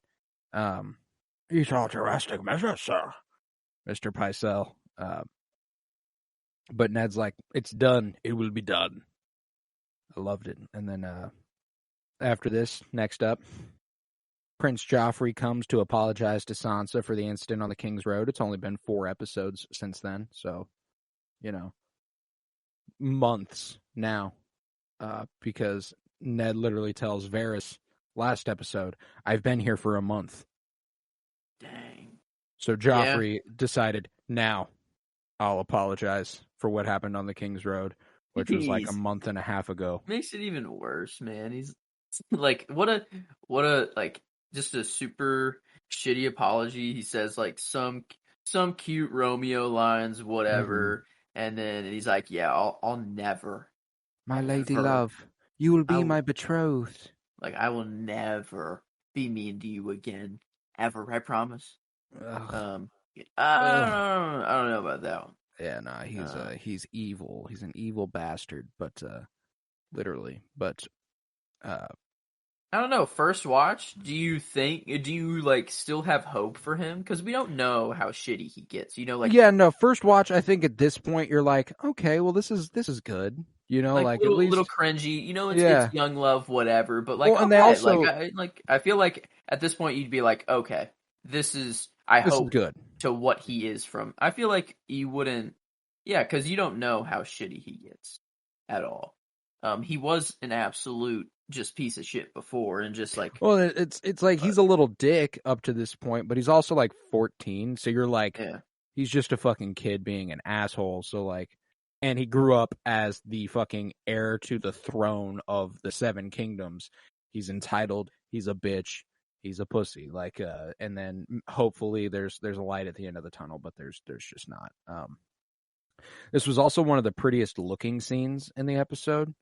It's all drastic measures, sir, Mr. Pycelle. But Ned's like, it's done. It will be done. I loved it. And then after this, next up, Prince Joffrey comes to apologize to Sansa for the incident on the King's Road. It's only been 4 episodes since then, so, months now, because Ned literally tells Varys last episode, "I've been here for a month." Dang. So Joffrey decided, now I'll apologize for what happened on the King's Road, which was like a month and a half ago. Makes it even worse, man. He's like, what a like, just a super shitty apology. He says like some cute Romeo lines, whatever, and then he's like, yeah, I'll never, My lady ever, love, you will be I my betrothed. like, I will never be mean to you again, ever. I promise. Ugh. I don't know about that one. Yeah, nah, he's evil. He's an evil bastard, but literally. But I don't know. First watch, do you like still have hope for him? Because we don't know how shitty he gets. You know, like, yeah, no. First watch, I think at this point you're like, okay, well, this is good. You know, like like at little least, cringy. You know, yeah. it's young love, whatever. But like, Well, and they okay, also like I feel like at this point you'd be like, okay, this is. I this is hope good. to what he is from. I feel like you wouldn't. Yeah, because you don't know how shitty he gets at all. He was an absolute just piece of shit before, and just like, Well, it's like he's a little dick up to this point, but he's also like 14, so you're like, yeah, he's just a fucking kid being an asshole. So like, and he grew up as the fucking heir to the throne of the Seven Kingdoms. He's entitled. He's a bitch. He's a pussy. Like, and then hopefully there's a light at the end of the tunnel, but there's just not. This was also one of the prettiest looking scenes in the episode.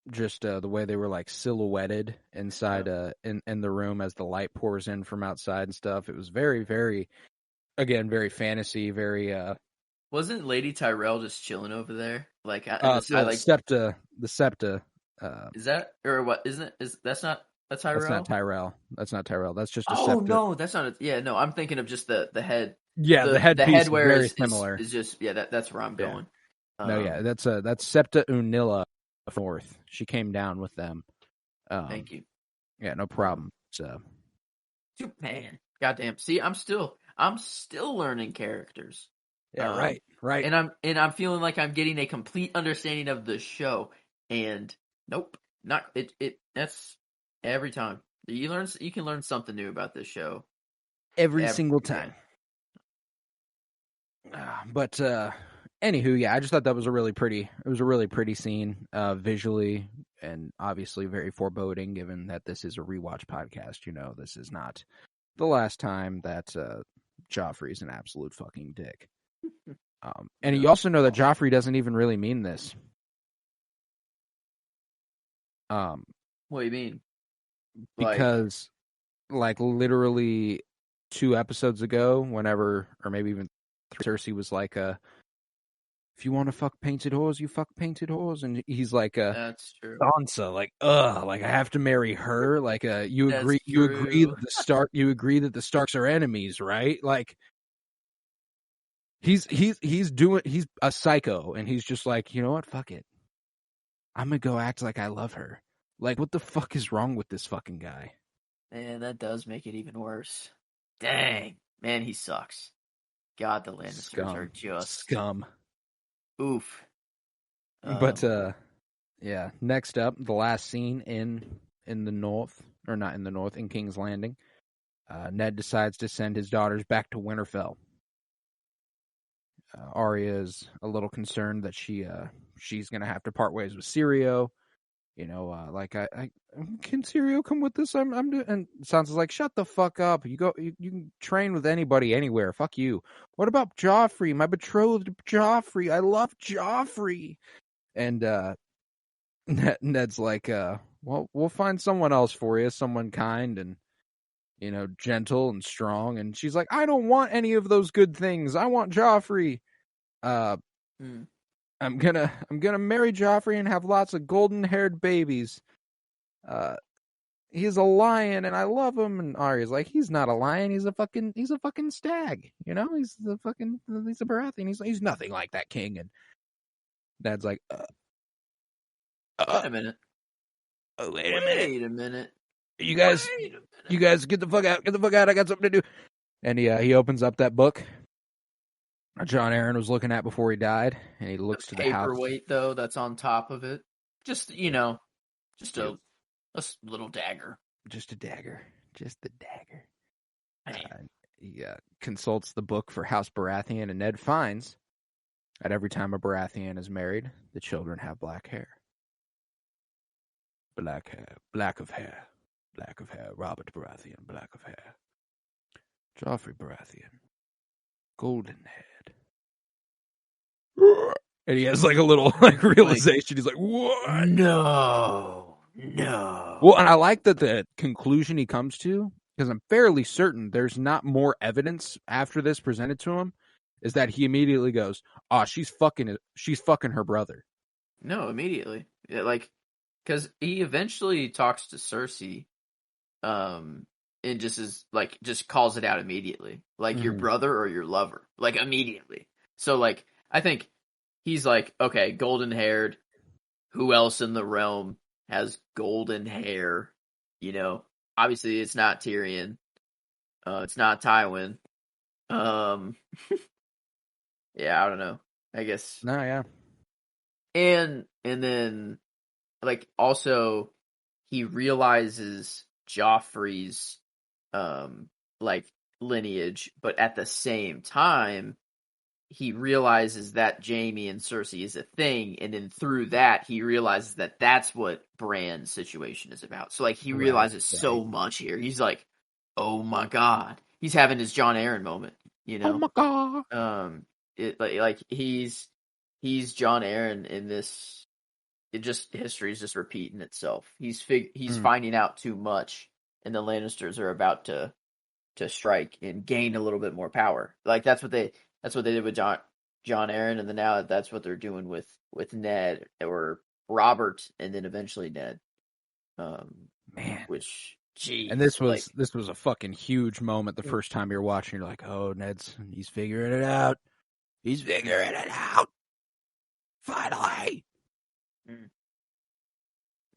Just the way they were like silhouetted inside in the room as the light pours in from outside and stuff. It was very, very, again, very fantasy, very wasn't Lady Tyrell just chilling over there, like at well, the side, like, the septa is that or what? Isn't it? Is that's not a that's not Tyrell? Tyrell. That's not Tyrell. That's just a Oh septa. no, that's not a, yeah, no, I'm thinking of just the head. Yeah, the The headpiece is headwear very similar. is just, yeah, that's where I'm going. No, yeah, that's Septa Unilla North. She came down with them. Thank you. Yeah, no problem. So, Man, goddamn. See, I'm still learning characters. yeah, right. And I'm feeling like I'm getting a complete understanding of the show. And nope, not it. That's every time you can learn something new about this show Every single time. But anywho, yeah, I just thought that was a really pretty scene, visually and obviously very foreboding, given that this is a rewatch podcast. You know, this is not the last time that Joffrey's an absolute fucking dick. And you also know that Joffrey doesn't even really mean this. What do you mean? Because like literally 2 episodes ago, whenever, or maybe even Cersei was like, if you want to fuck painted whores, you fuck painted whores, and he's like, that's true. Sansa, like, like I have to marry her, like, you agree that the Starks are enemies, right? Like, he's a psycho, and he's just like, you know what, fuck it, I'm gonna go act like I love her. Like, what the fuck is wrong with this fucking guy? Man, that does make it even worse. Dang, man, he sucks. God, the Lannisters are just scum. Oof. But yeah. Next up, the last scene in the north, or not in the north, in King's Landing. Ned decides to send his daughters back to Winterfell. Arya is a little concerned that she's gonna have to part ways with Syrio. You know, like I can Syrio come with this? I'm doing, and Sansa's like, shut the fuck up. You can train with anybody anywhere. Fuck you. What about Joffrey, my betrothed Joffrey? I love Joffrey. And Ned's like, well, we'll find someone else for you, someone kind and, you know, gentle and strong. And she's like, I don't want any of those good things. I want Joffrey. I'm gonna marry Joffrey and have lots of golden-haired babies. He's a lion and I love him. And Arya's like, he's not a lion. He's a fucking stag. You know, he's a Baratheon. He's nothing like that king. And Dad's like, wait a minute. Wait a minute. You guys get the fuck out. Get the fuck out. I got something to do. And he opens up that book John Aaron was looking at before he died, and he looks to the house. Paperweight, though, that's on top of it. just just a little dagger. Just a dagger. Just the dagger. Man. He consults the book for House Baratheon, and Ned finds that every time a Baratheon is married, the children have black hair. Black hair. Black of hair. Black of hair. Robert Baratheon. Black of hair. Joffrey Baratheon. Golden head. And he has like a little like realization. He's like, what? No. Well, and I like that the conclusion he comes to, because I'm fairly certain there's not more evidence after this presented to him, is that he immediately goes, "Oh, she's fucking her brother." No, immediately. Yeah, like, because he eventually talks to Cersei, and just calls it out immediately, like your brother or your lover, like immediately. So like, I think he's like, okay, golden haired. Who else in the realm has golden hair? Obviously it's not Tyrion. It's not Tywin. Yeah, I don't know. I guess. No, yeah. And then like also he realizes Joffrey's like lineage, but at the same time he realizes that Jaime and Cersei is a thing, and then through that he realizes that that's what Bran's situation is about. So like he realizes so much here. He's like, oh my god, he's having his John Aaron moment. Oh my god. Like he's John Aaron in this. It just history is just repeating itself. He's finding out too much, and the Lannisters are about to strike and gain a little bit more power. Like that's what they did with John Aaron, and then now that's what they're doing with Ned or Robert, and then eventually Ned. Man, which geez, and this was a fucking huge moment. The first time you're watching, you're like, oh, he's figuring it out. He's figuring it out. Finally.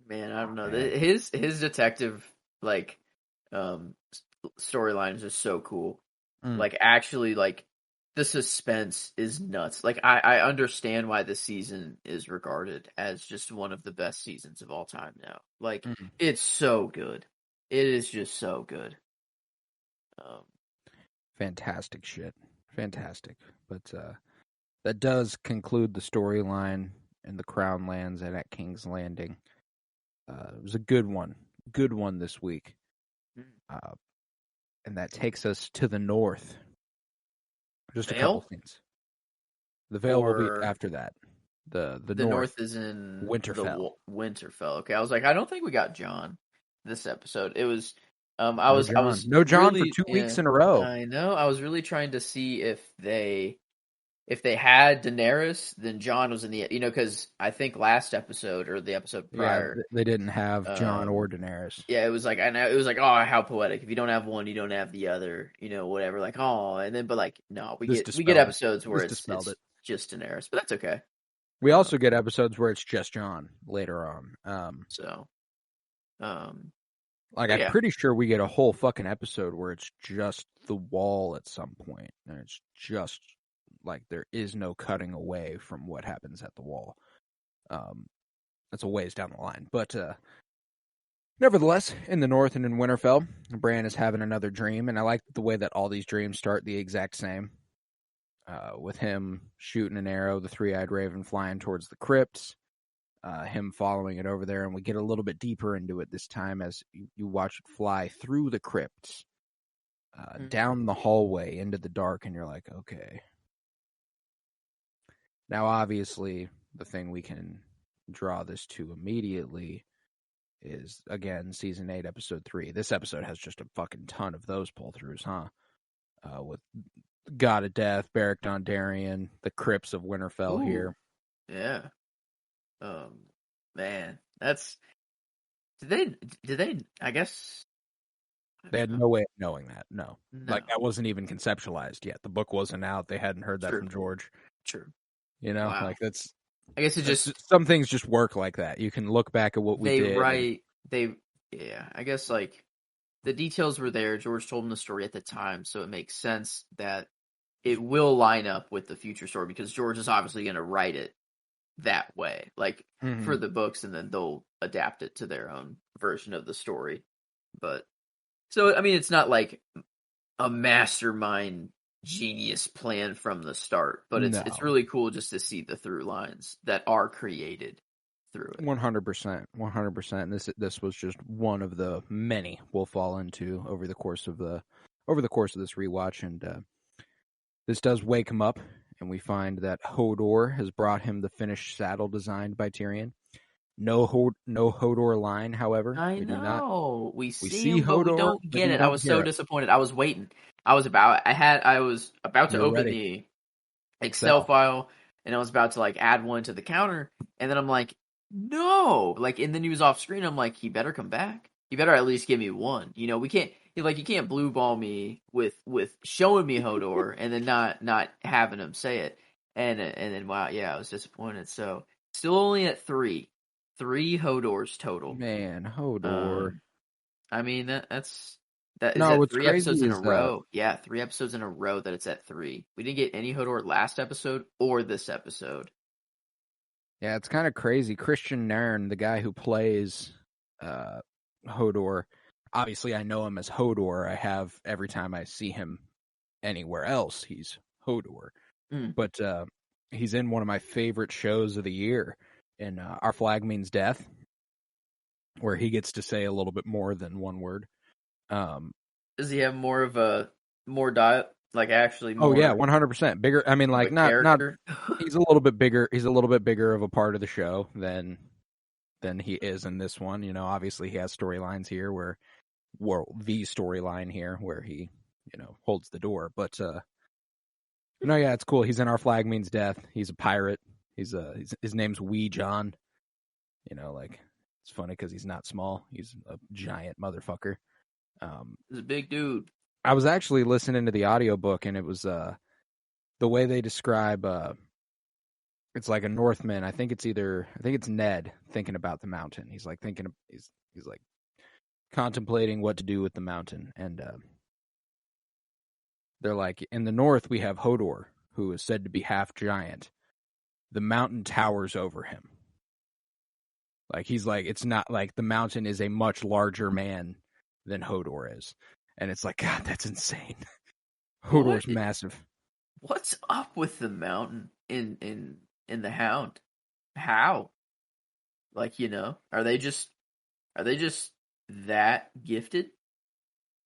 Man, I don't know. His detective like storyline is just so cool. Like actually, like the suspense is nuts. Like I understand why this season is regarded as just one of the best seasons of all time now. Like it's so good. It is just so good. Fantastic shit. Fantastic. But that does conclude the storyline in the Crown Lands and at King's Landing. It was a good one. Good one this week. And that takes us to the north. Just a couple things. The Vale will be after that. The north is in Winterfell. Winterfell. Okay, I was like, I don't think we got Jon this episode. It was no Jon for 2 weeks in a row. I know. I was really trying to see if they had Daenerys, then Jon was in the because I think last episode or the episode prior they didn't have Jon or Daenerys. Yeah, it was like oh, how poetic. If you don't have one, you don't have the other. Whatever. Like oh, and then but like no, we get episodes where it's just Daenerys, but that's okay. We also get episodes where it's just Jon later on. I'm pretty sure we get a whole fucking episode where it's just the wall at some point, and it's just like there is no cutting away from what happens at the wall. That's a ways down the line, but nevertheless, in the north and in Winterfell, Bran is having another dream, and I like the way that all these dreams start the exact same. With him shooting an arrow, the three-eyed raven flying towards the crypts, him following it over there, and we get a little bit deeper into it this time as you watch it fly through the crypts, down the hallway into the dark, and you're like, okay. Now, obviously, the thing we can draw this to immediately is, again, Season 8, Episode 3. This episode has just a fucking ton of those pull-throughs, huh? With God of Death, Beric Dondarrion, the crypts of Winterfell here. Yeah. Man, that's... Did they, I guess... They had no way of knowing that, no. Like, that wasn't even conceptualized yet. The book wasn't out. They hadn't heard that from George. True. Wow. Like, that's... I guess it just... Some things just work like that. You can look back at what we did. Yeah, I guess, like, the details were there. George told him the story at the time, so it makes sense that it will line up with the future story, because George is obviously going to write it that way, like Mm-hmm. for the books, and then they'll adapt it to their own version of the story. But so I mean, it's not like a mastermind genius plan from the start, but it's No, really cool just to see the through lines that are created through it. 100%, 100%. This was just one of the many we'll fall into over the course of this rewatch, and this does wake him up, and we find that Hodor has brought him the finished saddle designed by Tyrion. No Hodor line, however. I We do not. know. We We see see him, but we Hodor, don't but get you it. I don't was so hear it. disappointed. I was waiting. I was about to You're open ready. the Excel Excel. file, and I was about to like add one to the counter, and then I'm like, no, like, and then he was off screen. I'm like, he better come back. He better at least give me one. You know, we can't like you can't blue ball me with showing me Hodor and then not having him say it, and then wow, yeah, I was disappointed. So still only at three Hodors total. Man, Hodor. Um, I mean that is No, at what's three crazy episodes in a is row. Yeah, 3 episodes in a row that it's at three. We didn't get any Hodor last episode or this episode. yeah, it's kind of crazy. Christian Nairn, the guy who plays uh, Hodor, obviously I know him as Hodor. I have every time I see him anywhere else, he's Hodor. Mm. But he's in one of my favorite shows of the year, in Our Flag Means Death, where he gets to say a little bit more than one word. Does he have more of a more diet, like actually Oh yeah, more 100% bigger. I mean, of a like not. character? He's a little bit bigger. He's a little bit bigger of a part of the show than he is in this one. You know, obviously he has storylines here where the storyline here where he, holds the door. But no, yeah, it's cool. He's in Our Flag Means Death. He's a pirate. His name's Wee John. Like it's funny because he's not small. He's a giant motherfucker. He's a big dude. I was actually listening to the audiobook, and it was the way they describe it's like a Northman. I think it's Ned thinking about the mountain. He's like he's like contemplating what to do with the mountain, and they're like, in the north we have Hodor, who is said to be half giant. The mountain towers over him. Like he's like, it's not like the mountain is a much larger man than Hodor is, and it's like, God, that's insane. Hodor's massive. What's up with the mountain in the Hound? How? Like, are they just that gifted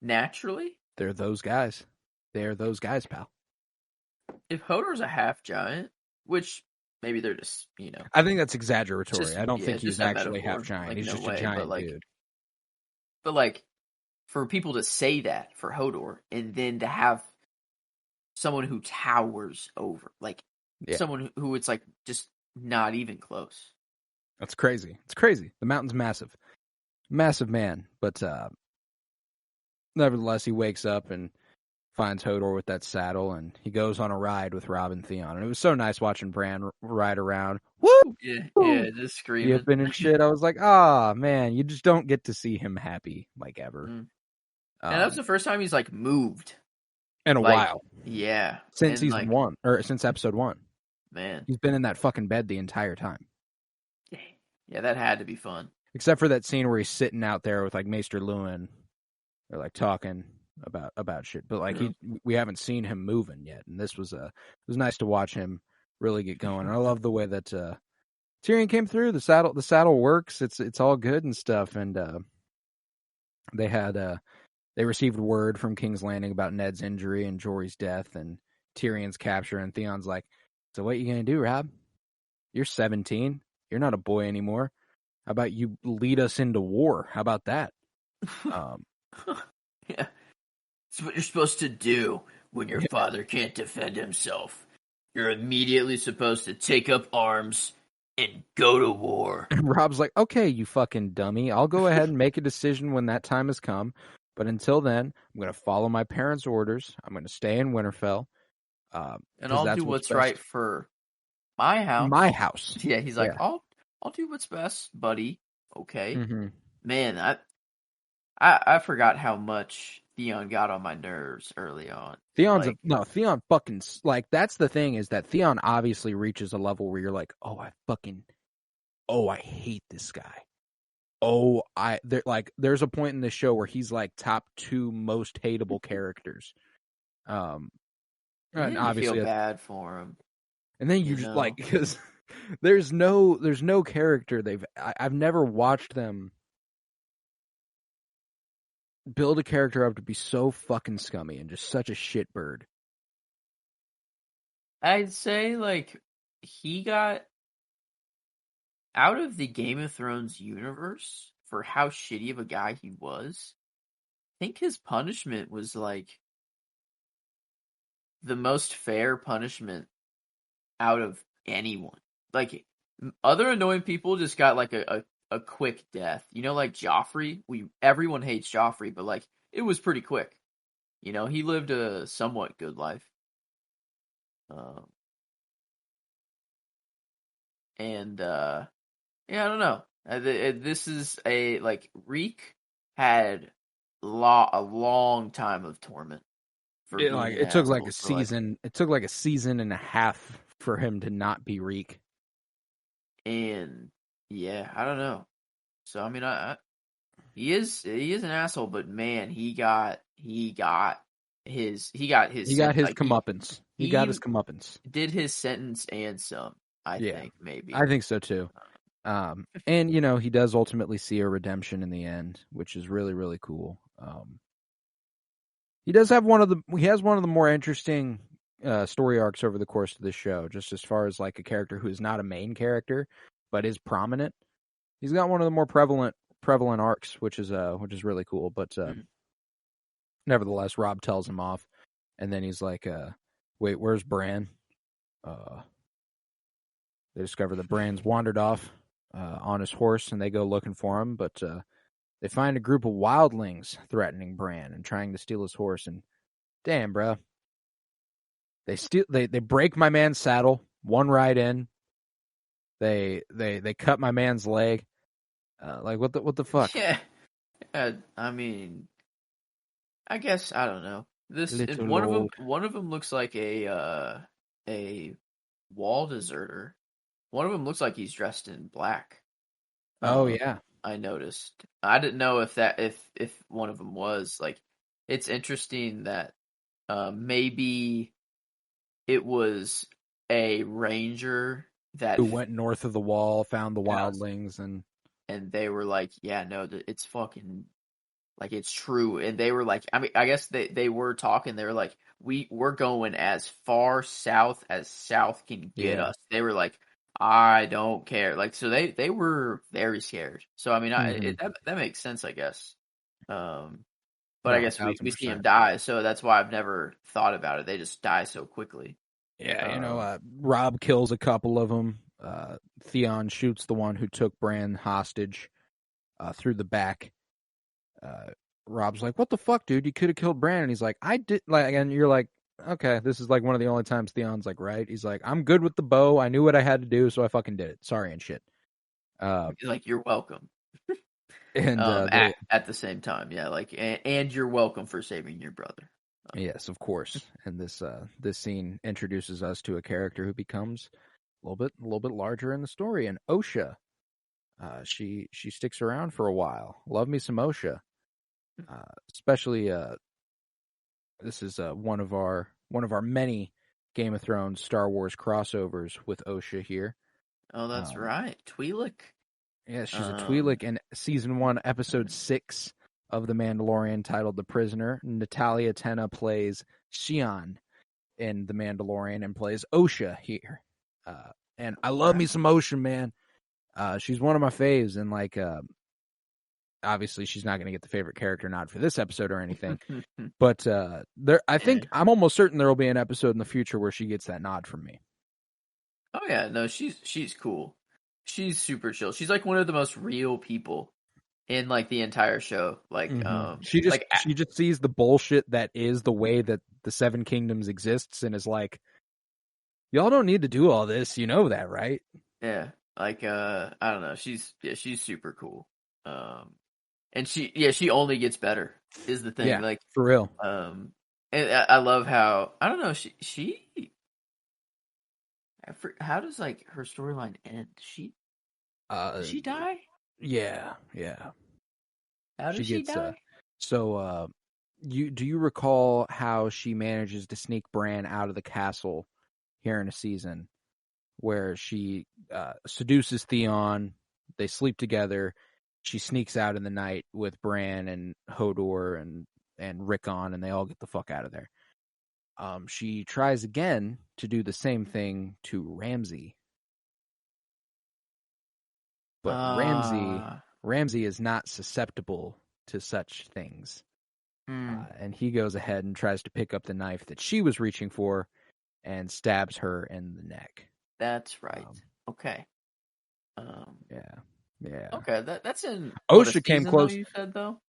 naturally? They're those guys. They're those guys, pal. If Hodor's a half giant, which maybe they're just, I think that's exaggeratory. I don't think he's just a actually metaphor, half giant. like, He's no just way, a giant dude. But like, for people to say that for Hodor, and then to have someone who towers over, like someone who it's like just not even close. That's crazy. It's crazy. The mountain's massive. Massive man. But nevertheless, he wakes up and finds Hodor with that saddle, and he goes on a ride with Rob and Theon. And it was so nice watching Bran ride around. Woo! Yeah, just screaming. Yipping and shit. I was like, man, you just don't get to see him happy, like, ever. And that was the first time he's, like, moved. In a while. Yeah. Since season 1, or since episode 1. Man. He's been in that fucking bed the entire time. Yeah, that had to be fun. Except for that scene where he's sitting out there with, like, Maester Luwin. They're, like, talking about shit. But, like, we haven't seen him moving yet. And this was, it was nice to watch him really get going. And I love the way that Tyrion came through. The saddle works. It's all good and stuff. And they received word from King's Landing about Ned's injury and Jory's death and Tyrion's capture. And Theon's like, so what you gonna do, Rob? You're 17. You're not a boy anymore. How about you lead us into war? How about that? Yeah. It's what you're supposed to do when your father can't defend himself. You're immediately supposed to take up arms and go to war. And Rob's like, okay, you fucking dummy. I'll go ahead and make a decision when that time has come. But until then, I'm going to follow my parents' orders. I'm going to stay in Winterfell. And I'll do what's right for my house. My house. Yeah, he's like, I'll do what's best, buddy. Okay. Mm-hmm. Man, I forgot how much Theon got on my nerves early on. Like, Theon fucking, like, that's the thing, is that Theon obviously reaches a level where you're like, I hate this guy. There's a point in this show where he's like top 2 most hateable characters. And and then you feel obviously, bad for him. and then you just like, because there's no character I've never watched them build a character up to be so fucking scummy and just such a shitbird. I'd say, like, he got out of the Game of Thrones universe for how shitty of a guy he was. I think his punishment was, like, the most fair punishment out of anyone. Like, other annoying people just got, like, a quick death. You know, like Joffrey? Everyone hates Joffrey, but, like, it was pretty quick. You know, he lived a somewhat good life. Yeah, I don't know. This is Reek had a long time of torment for being an It took like asshole a for, like, season. It took like a season and a half for him to not be Reek. and yeah, I don't know. So I mean, he is an asshole, but man, he got his He got his comeuppance. He got his comeuppance. Did his sentence and some. I think maybe. I think so too. And you know, he does ultimately see a redemption in the end, which is really, really cool. He has one of the more interesting story arcs over the course of this show, just as far as like a character who is not a main character but is prominent. He's got one of the more prevalent arcs, which is really cool. But nevertheless, Rob tells him off, and then he's like, "Wait, where's Bran?" They discover that Bran's wandered off on his horse, and they go looking for him. But they find a group of wildlings threatening Bran and trying to steal his horse. And damn, bro, they break my man's saddle one ride in. They cut my man's leg. Like what the fuck? Yeah. I mean, I guess I don't know. One of them looks like a wall deserter. One of them looks like he's dressed in black. Oh yeah, I noticed. I didn't know if one of them was like. It's interesting that maybe it was a ranger that who went north of the wall, found the wildlings, and they were like, yeah, no, it's fucking, like, it's true. And they were like, I mean, I guess they were talking. They were like, we're going as far south as south can get us. They were like, I don't care. Like, so they were very scared. So I mean, that makes sense, I guess. But I guess we see him die, so that's why I've never thought about it. They just die so quickly. Yeah, Rob kills a couple of them. Theon shoots the one who took Bran hostage through the back. Rob's like, "What the fuck, dude? You could have killed Bran." And he's like, "I did." Like, and you're like, "Okay, this is like one of the only times Theon's like, right?" He's like, "I'm good with the bow. I knew what I had to do, so I fucking did it. Sorry and shit." He's like, "You're welcome." And at the same time, yeah, like, and you're welcome for saving your brother. Yes, of course. And this scene introduces us to a character who becomes a little bit larger in the story. And Osha, she sticks around for a while. Love me some Osha. Especially, this is one of our many Game of Thrones Star Wars crossovers with Osha here. Oh, that's right, Twi'lek. Yeah, she's a Twi'lek in season 1, episode 6 of The Mandalorian, titled "The Prisoner." Natalia Tena plays Xi'an in The Mandalorian and plays Osha here. And I love me some Osha, man. She's one of my faves, and like, obviously she's not going to get the favorite character nod for this episode or anything. But I'm almost certain there will be an episode in the future where she gets that nod from me. Oh yeah, no, she's cool. She's super chill. She's like one of the most real people in like the entire show. Like, she just sees the bullshit that is the way that the Seven Kingdoms exists, and is like, y'all don't need to do all this. You know that, right? Yeah. Like, I don't know. She's super cool. And she only gets better is the thing. Yeah, Like, for real. and I love how, I don't know, how does like her storyline end? Does she die? Yeah. How She does she gets die? do you recall how she manages to sneak Bran out of the castle here in a season where she seduces Theon, they sleep together, she sneaks out in the night with Bran and Hodor and Rickon, and they all get the fuck out of there. She tries again to do the same thing to Ramsay, but Ramsay is not susceptible to such things. And he goes ahead and tries to pick up the knife that she was reaching for and stabs her in the neck. That's right. Okay. Yeah. Okay, that's in what, a OSHA came season though, close. you said though?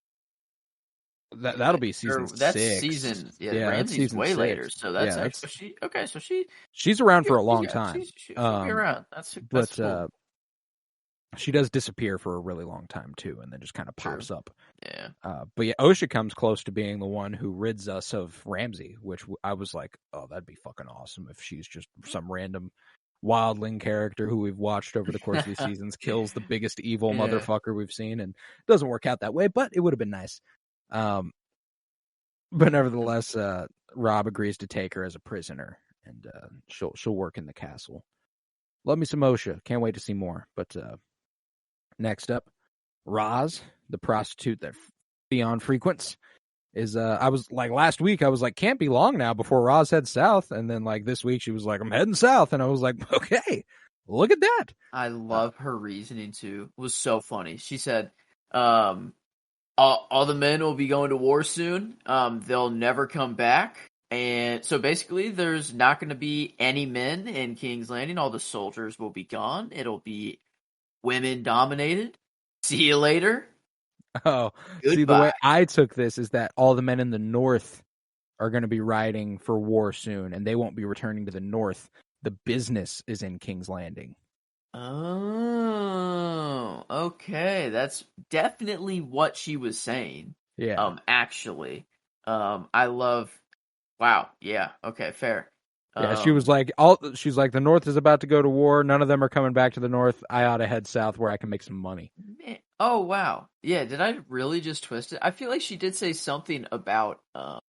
That'll be season Or that's 6. season, yeah, Yeah, that's Ramsey's season way later, 6. so that's Yeah, actually she's around for a she's long got time. she'll be around. That's But cool. she does disappear for a really long time too, and then just kind of pops up. Yeah. But yeah, OSHA comes close to being the one who rids us of Ramsay, which I was like, oh, that'd be fucking awesome if she's just some random wildling character who we've watched over the course of these seasons kills the biggest evil motherfucker we've seen, and it doesn't work out that way, but it would have been nice. But nevertheless, Rob agrees to take her as a prisoner, and she'll work in the castle. Love me some OSHA. Can't wait to see more. But next up, Roz, the prostitute that Theon frequents, is I was like last week I was like, can't be long now before Roz heads south, and then like this week she was like, I'm heading south, and I was like, okay, look at that. I love her reasoning too. It was so funny. She said, all the men will be going to war soon. They'll never come back. And so basically there's not going to be any men in King's Landing. All the soldiers will be gone. It'll be women dominated. See you later. Oh, Goodbye. See, the way I took this is that all the men in the north are going to be riding for war soon, and they won't be returning to the north. The business is in King's Landing. Oh, okay. That's definitely what she was saying. Yeah. Actually, I love. Wow. Yeah. Okay. Fair. Yeah, she's like, the north is about to go to war. None of them are coming back to the north. I ought to head south where I can make some money. Man. Oh, wow. Yeah. Did I really just twist it? I feel like she did say something about how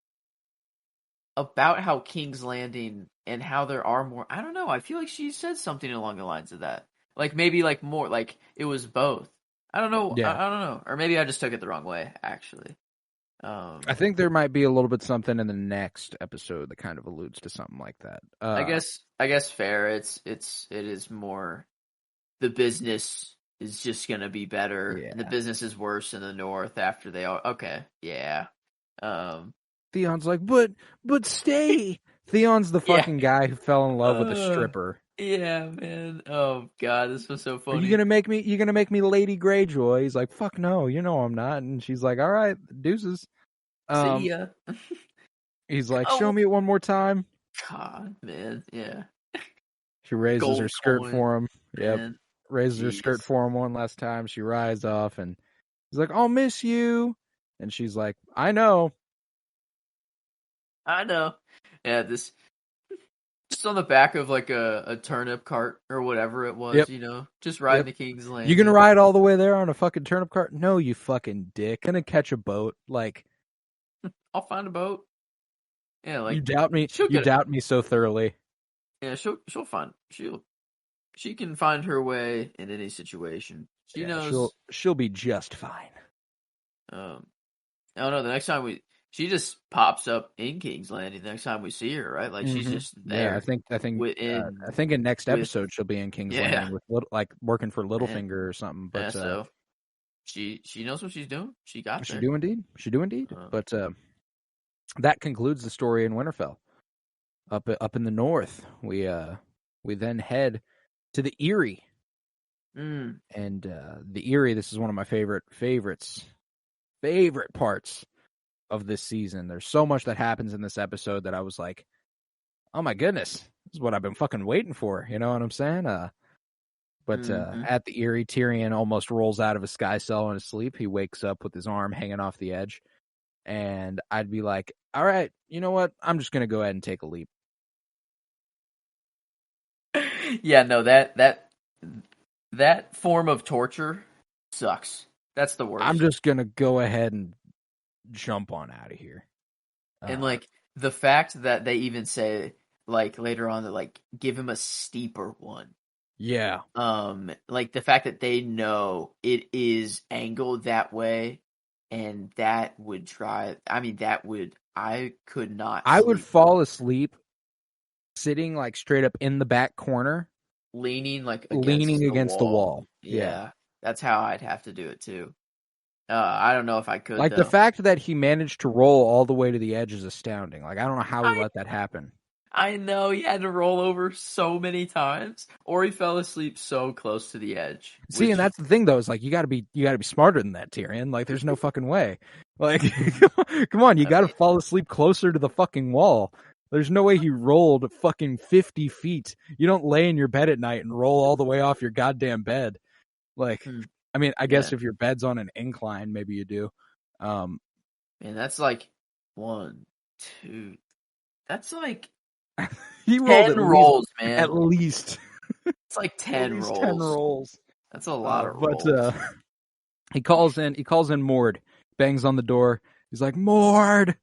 King's Landing and how there are more. I don't know. I feel like she said something along the lines of that. Like maybe like more like it was both. I don't know. Yeah. I don't know. Or maybe I just took it the wrong way. Actually. I think there might be a little bit something in the next episode that kind of alludes to something like that. I guess fair. It is more the business is just gonna be better, Yeah. and the business is worse in the north after they all. Okay, yeah. Theon's like, but stay. Theon's the fucking guy who fell in love with a stripper. Yeah, man. Oh god, this was so funny. Are you gonna make me Lady Greyjoy? He's like, fuck no, you know I'm not. And she's like, all right, deuces. See ya. He's like, show me it one more time. God, man, yeah. She raises her skirt for him. Man. Yep. Raises her skirt for him one last time. She rides off, and he's like, I'll miss you. And she's like, I know. Yeah, this just on the back of like a turnip cart or whatever it was, just riding the King's Landing. You gonna ride all the way there on a fucking turnip cart? No, you fucking dick. Gonna catch a boat. Like, I'll find a boat. Yeah, like you doubt me. You doubt me so thoroughly. Yeah, she'll find she can find her way in any situation. She knows she'll be just fine. I don't know. The next time she just pops up in King's Landing. The next time we see her, right? Like she's just there. Yeah, I think in next episode she'll be in King's Landing with like working for Littlefinger or something. But so she knows what she's doing. She got there. She do indeed. But that concludes the story in Winterfell. Up in the north, we then head to the Eyrie, and the Eyrie. This is one of my favorite parts of this season. There's so much that happens in this episode that I was like, oh my goodness, this is what I've been fucking waiting for. You know what I'm saying? But Mm-hmm. at the Eyrie, Tyrion almost rolls out of a sky cell in his sleep. He wakes up with his arm hanging off the edge. And I'd be like, all right, you know what? I'm just going to go ahead and take a leap. Yeah, no, that form of torture sucks. That's the worst. I'm just going to go ahead and jump on out of here. And like the fact that they even say like later on that like give him a steeper one. Yeah. Like the fact that they know it is angled that way and that would drive I could not I would sleep fall asleep sitting like straight up in the back corner, leaning like leaning against the against the wall. wall. Yeah. Yeah. That's how I'd have to do it too. I don't know if I could Like the though. fact that he managed to roll all the way to the edge is astounding. Like I don't know how he I let that happen. I know he had to roll over so many times, or he fell asleep so close to the edge. See, and Which that's the thing though, is like you gotta be smarter than that, Tyrion. Like there's no fucking way. Like come on, you I gotta mean, fall asleep closer to the fucking wall. There's no way he rolled fucking 50 feet. You don't lay in your bed at night and roll all the way off your goddamn bed. Like, I mean, I guess yeah, if your bed's on an incline, maybe you do. man, that's like 1, 2. That's like He rolled 10 rolls, at man. least It's like at 10 least 10 rolls. rolls. That's a lot of But rolls. he calls in Mord, bangs on the door. He's like, Mord,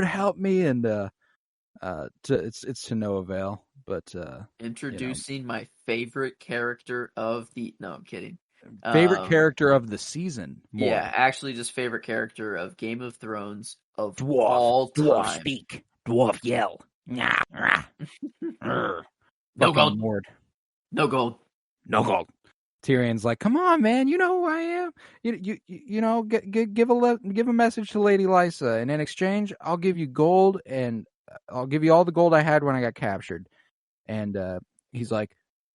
help me, and it's to no avail. But Introducing my favorite character of the. No, I'm kidding. favorite Um, character of the season, yeah, Mord. actually, just favorite character of Game of Thrones of Dwarf, all time. speak, dwarf yell. No Fucking gold. Mord. No gold. No gold. Tyrion's like, come on, man, you know who I am. You know, give a message to Lady Lysa, and in exchange, I'll give you gold, and I'll give you all the gold I had when I got captured. And he's like,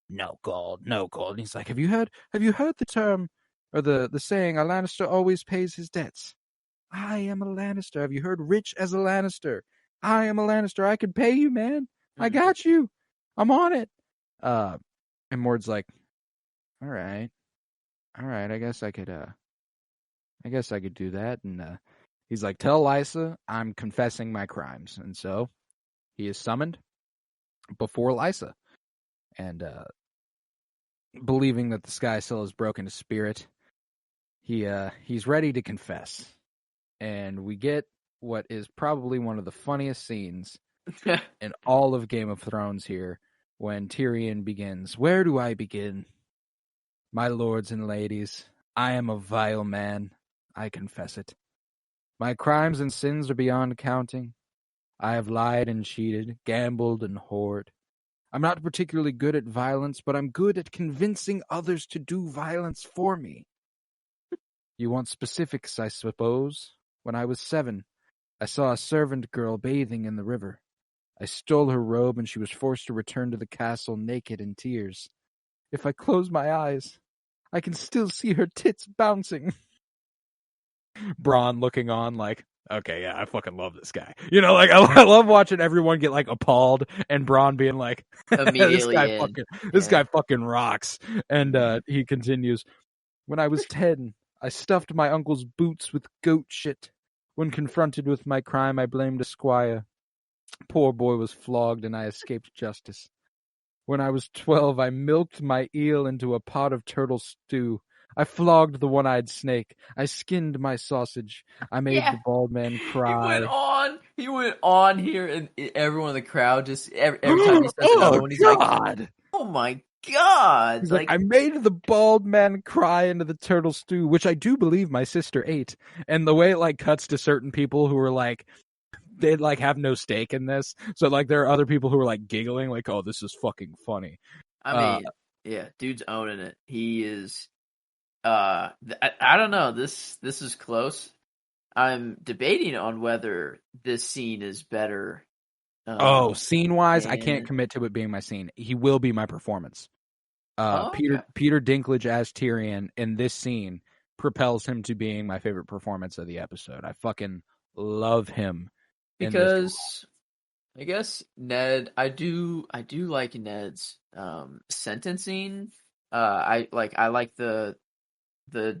no gold, no gold. And he's like, have you heard the term or the saying, a Lannister always pays his debts? I am a Lannister. Have you heard rich as a Lannister? I am a Lannister. I can pay you, man. I got you. I'm on it. And Mord's like, all right. I guess I could do that. And he's like, tell Lysa I'm confessing my crimes. And so he is summoned before Lysa. And believing that the sky still has broken his spirit, he's ready to confess. And we get what is probably one of the funniest scenes in all of Game of Thrones here, when Tyrion begins, where do I begin? My lords and ladies, I am a vile man, I confess it. My crimes and sins are beyond counting. I have lied and cheated, gambled and whored. I'm not particularly good at violence, but I'm good at convincing others to do violence for me. You want specifics, I suppose? When I was 7, I saw a servant girl bathing in the river. I stole her robe and she was forced to return to the castle naked in tears. If I close my eyes, I can still see her tits bouncing. Bronn looking on like, okay, yeah, I fucking love this guy. You know, like I love watching everyone get like appalled and Bronn being like, Immediately in. this guy fucking rocks. And he continues, when I was 10, I stuffed my uncle's boots with goat shit. When confronted with my crime, I blamed a squire. Poor boy was flogged and I escaped justice. When I was 12, I milked my eel into a pot of turtle stew. I flogged the one-eyed snake. I skinned my sausage. I made the bald man cry. He went on here, and everyone in the crowd just every time he says another Oh, one, he's God. like, "Oh my God!" He's like, I made the bald man cry into the turtle stew, which I do believe my sister ate. And the way it like cuts to certain people who are like, they like have no stake in this. So like there are other people who are like giggling, like, oh, this is fucking funny. I mean, yeah, dude's owning it. He is. I don't know. This is close. I'm debating on whether this scene is better. Scene wise, I can't And commit to it being my scene. He will be my performance. okay. Peter Dinklage as Tyrion in this scene propels him to being my favorite performance of the episode. I fucking love him in this role. Because I guess Ned, I do like Ned's sentencing I like the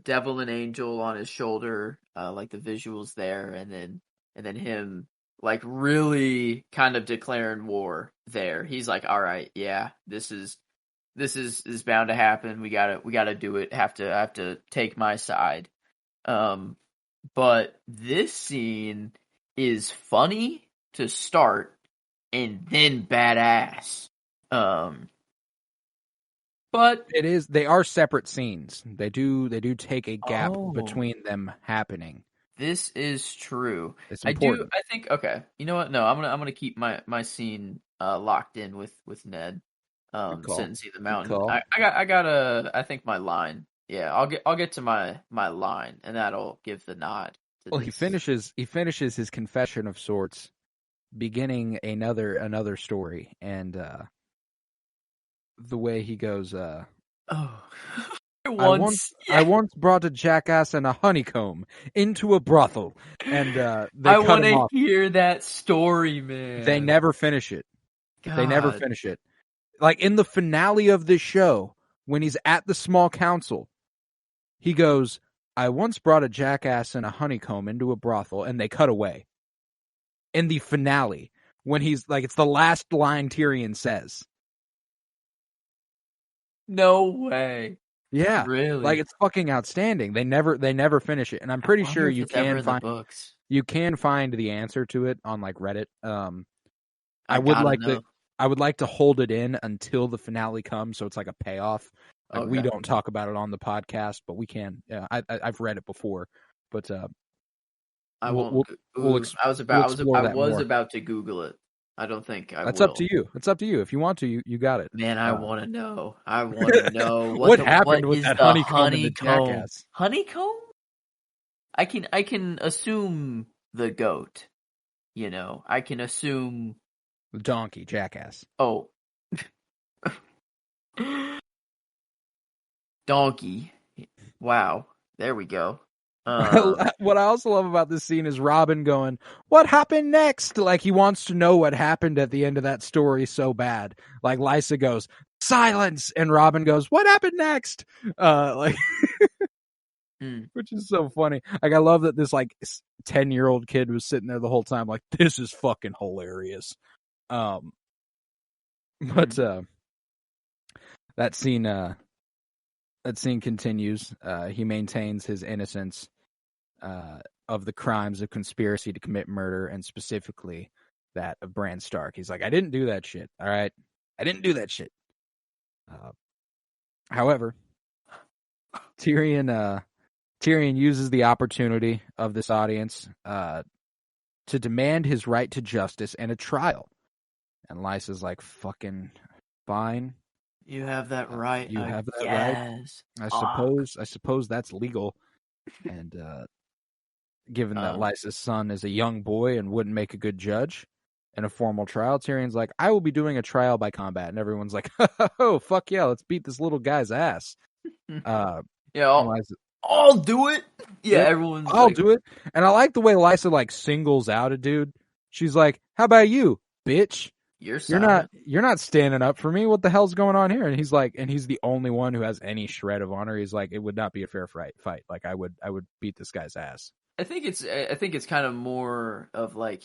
devil and angel on his shoulder, like the visuals there, and then him like really kind of declaring war there. He's like, all right, yeah, this is bound to happen. We gotta do it. Have to take my side. But this scene is funny to start and then badass. But it is. They are separate scenes. They do take a gap Oh. between them happening. This is true. It's I do. important. I think. Okay. You know what? No, I'm gonna keep my scene locked in with Ned. Good call. Sitting see the Good mountain. call. I got I think my line. Yeah, I'll get to my line, and that'll give the nod. To Well, this. he finishes his confession of sorts, beginning another story, and the way he goes, Oh. I once brought a jackass and a honeycomb into a brothel, and they I cut want him to off. hear that story, man. They never finish it. God. They never finish it. Like in the finale of this show, when he's at the small council, he goes, I once brought a jackass and a honeycomb into a brothel, and they cut away. In the finale, when he's like, it's the last line Tyrion says. No way. Yeah, Really? like it's fucking outstanding. They never finish it, and I'm pretty sure you can find books. You can find the answer to it on like Reddit. I would like to hold it in until the finale comes, so it's like a payoff. Like we don't talk about it on the podcast, but we can. Yeah, I've read it before, but I won't. I was about to Google it. I don't think I will. That's up to you. It's up to you. If you want to, you got it. Man, I want to know. I want to know what happened with that honeycomb and the jackass. Honeycomb? I can assume the goat. You know, I can assume the donkey, jackass. Oh. Donkey. Wow. There we go. What I also love about this scene is Robin going, what happened next? Like he wants to know what happened at the end of that story so bad. Like Lysa goes, silence, and Robin goes, what happened next? Which is so funny. Like I love that this like 10-year-old kid was sitting there the whole time like, this is fucking hilarious. But that scene continues. He maintains his innocence of the crimes of conspiracy to commit murder, and specifically that of Bran Stark. He's like, I didn't do that shit. All right, I didn't do that shit. However, Tyrion uses the opportunity of this audience to demand his right to justice and a trial. And Lysa's like, fucking fine. You have that right. You have that right. I suppose that's legal. And given that Lysa's son is a young boy and wouldn't make a good judge in a formal trial, Tyrion's like, I will be doing a trial by combat. And everyone's like, oh, fuck yeah, let's beat this little guy's ass. I'll do it. Yeah, everyone's I'll do it. And I like the way Lysa like singles out a dude. She's like, how about you, bitch? You're not standing up for me. What the hell's going on here? And he's like, and he's the only one who has any shred of honor. He's like, it would not be a fair fight. Like I would beat this guy's ass. I think it's kind of more of like,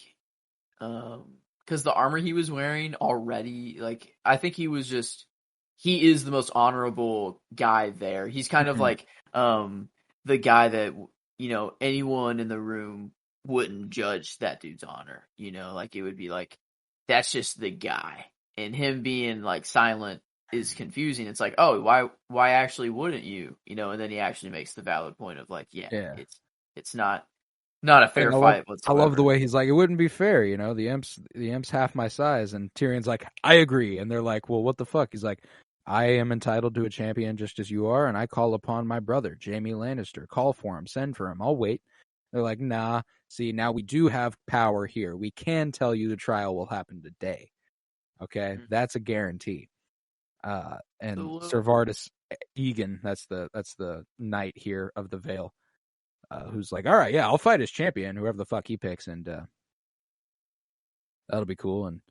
because the armor he was wearing already, like I think he is the most honorable guy there. He's kind of like the guy that, you know, anyone in the room wouldn't judge that dude's honor. You know, like it would be like, that's just the guy, and him being like silent is confusing. It's like, oh, why actually wouldn't you? You know, and then he actually makes the valid point of like, it's not a fair fight whatsoever. I love the way he's like, it wouldn't be fair. You know, the Imp's half my size, and Tyrion's like, I agree, and they're like, well, what the fuck? He's like, I am entitled to a champion just as you are, and I call upon my brother, Jaime Lannister. Call for him, send for him. I'll wait. They're like, nah, see, now we do have power here. We can tell you the trial will happen today. Okay? That's a guarantee. And Sir Vardis Egan, that's the knight here of the Vale, who's like, all right, yeah, I'll fight his champion, whoever the fuck he picks, and that'll be cool. And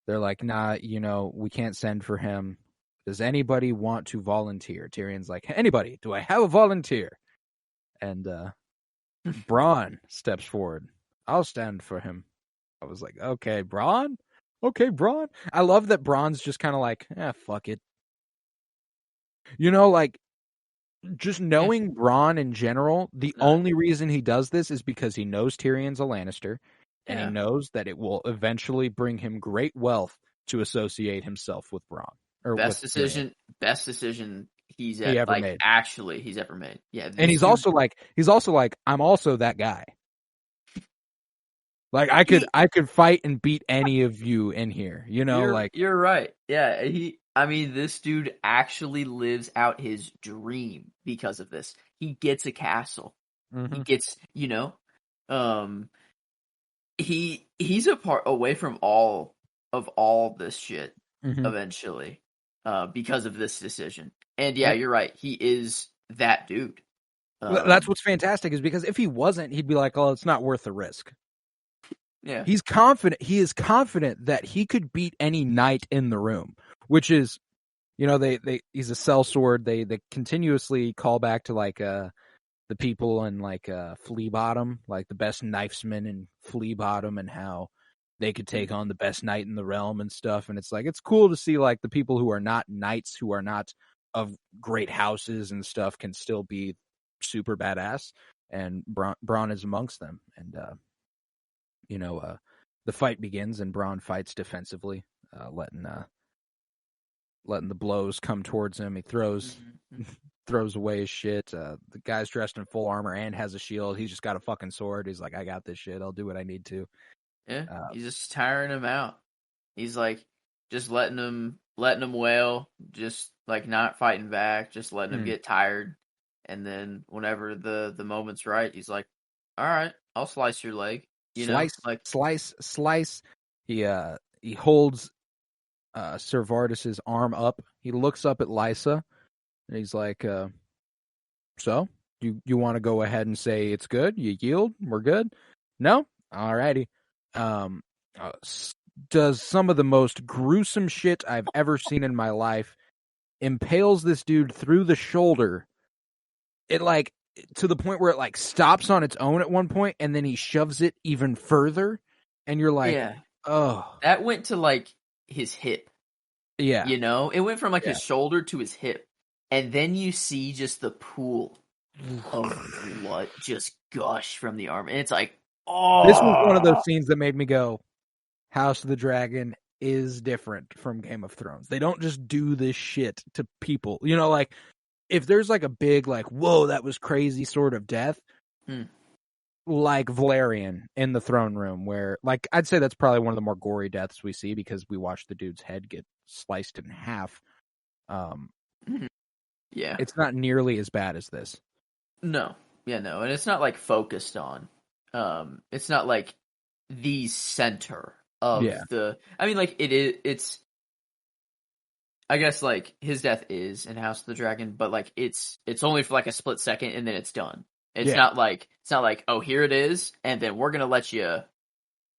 they're like, nah, you know, we can't send for him. Does anybody want to volunteer? Tyrion's like, anybody? Do I have a volunteer? And Bronn steps forward. I'll stand for him. I was like, okay, Bronn? Okay, Bronn. I love that Bronn's just kind of like, fuck it. Like, just knowing Bronn in general, the only reason he does this is because he knows Tyrion's a Lannister, and he knows that it will eventually bring him great wealth to associate himself with Bronn. Best decision he's ever made. Actually he's ever made. Yeah, and he's also like, I'm also that guy. Like I could fight and beat any of you in here. You're right. Yeah, this dude actually lives out his dream because of this. He gets a castle. Mm-hmm. He gets, he's away from all this shit eventually, because of this decision. And yeah, you're right. He is that dude. That's what's fantastic, is because if he wasn't, he'd be like, "Oh, it's not worth the risk." Yeah, he's confident. He is confident that he could beat any knight in the room, which is, he's a sellsword. They continuously call back to like the people in like Flea Bottom, like the best knifesmen in Flea Bottom, and how they could take on the best knight in the realm and stuff. And it's like, it's cool to see like the people who are not knights, who are not of great houses and stuff, can still be super badass. And Bronn is amongst them. And the fight begins, and Bronn fights defensively, letting the blows come towards him. He throws away his shit. The guy's dressed in full armor and has a shield. He's just got a fucking sword. He's like, I got this shit. I'll do what I need to. Yeah, he's just tiring him out. He's like just letting him wail, just like not fighting back, just letting him get tired. And then whenever the moment's right, he's like, all right, I'll slice your leg. Slice. He holds Sir Vardis's arm up. He looks up at Lysa, and he's like, so you want to go ahead and say it's good? You yield? We're good? No? Alrighty. Does some of the most gruesome shit I've ever seen in my life, impales this dude through the shoulder. It like, to the point where it like stops on its own at one point, and then he shoves it even further, and you're like, oh. That went to like his hip. Yeah. It went from like his shoulder to his hip. And then you see just the pool of blood just gush from the arm. And it's like, oh. This was one of those scenes that made me go, House of the Dragon is different from Game of Thrones. They don't just do this shit to people. Like, if there's like a big, like, whoa, that was crazy sort of death, like Valerian in the throne room, where, like, I'd say that's probably one of the more gory deaths we see, because we watch the dude's head get sliced in half. Yeah. It's not nearly as bad as this. No. Yeah, no. And it's not like focused on. It's not like the center of the. I mean, like, it's. I guess like his death is in House of the Dragon, but like it's only for like a split second and then it's done. It's not like oh, here it is, and then we're gonna let you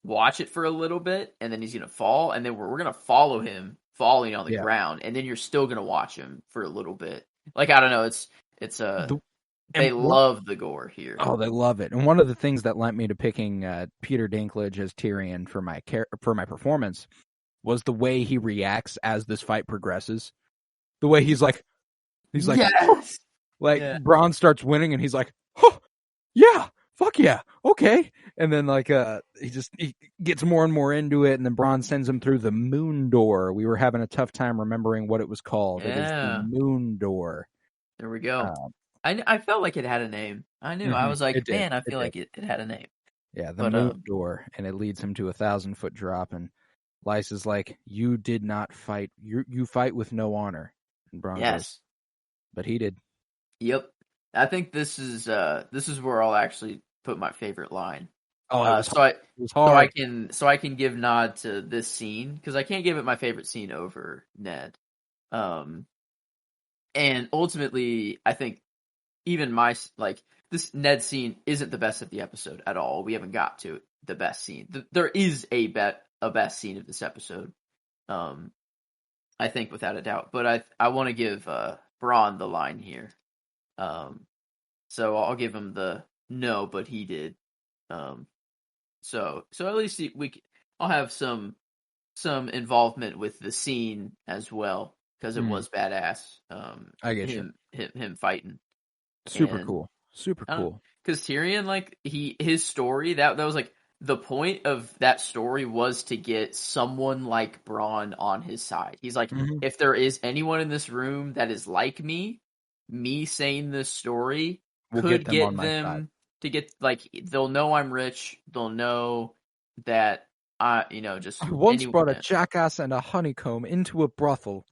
watch it for a little bit, and then he's gonna fall, and then we're gonna follow him falling on the ground, and then you're still gonna watch him for a little bit. Like, I don't know, they love the gore here. Oh, they love it. And one of the things that led me to picking Peter Dinklage as Tyrion for my performance was the way he reacts as this fight progresses. The way he's like, yes! Bronn starts winning, and he's like, oh, yeah, fuck yeah, okay. And then like he gets more and more into it, and then Bronn sends him through the moon door. We were having a tough time remembering what it was called. It is the moon door. There we go. I felt like it had a name. I knew. I was like, I feel like it had a name. Yeah, the moon door, and it leads him to 1,000-foot drop, and Lysa's like, you did not fight. You fight with no honor. And Bronn goes, but he did. Yep. I think this is where I'll actually put my favorite line. Oh, it was hard. So I can give nod to this scene, because I can't give it my favorite scene over Ned. And ultimately, I think even this Ned scene isn't the best of the episode at all. We haven't got to the best scene. There is a best scene of this episode. I I think without a doubt. But I want to give Braun the line here. So I'll give him the no, but he did. So at least I'll have some involvement with the scene as well because it was badass. I get you. Him fighting. Super cool. Super cool. Because Tyrion, like his story that was like the point of that story was to get someone like Braun on his side. He's like, if there is anyone in this room that is like me saying this story could get them to get like they'll know I'm rich. They'll know that I just I once brought a jackass and a honeycomb into a brothel.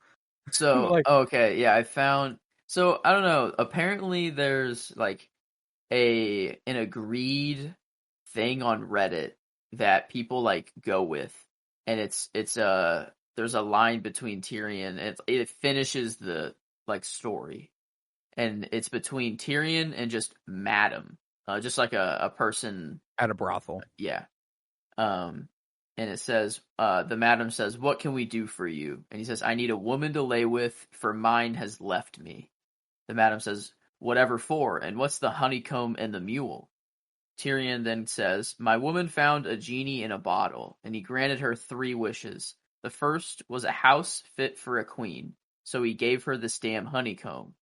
So like, okay, yeah, I found. So I don't know. Apparently, there's like an agreed thing on Reddit that people like go with, and it's there's a line between Tyrion. And it finishes the like story, and it's between Tyrion and just Madam, just like a person at a brothel. Yeah. And it says, the madam says, "What can we do for you?" And he says, "I need a woman to lay with, for mine has left me." The madam says, "Whatever for, and what's the honeycomb and the mule?" Tyrion then says, "My woman found a genie in a bottle, and he granted her 3 wishes. The first was a house fit for a queen, so he gave her this damn honeycomb.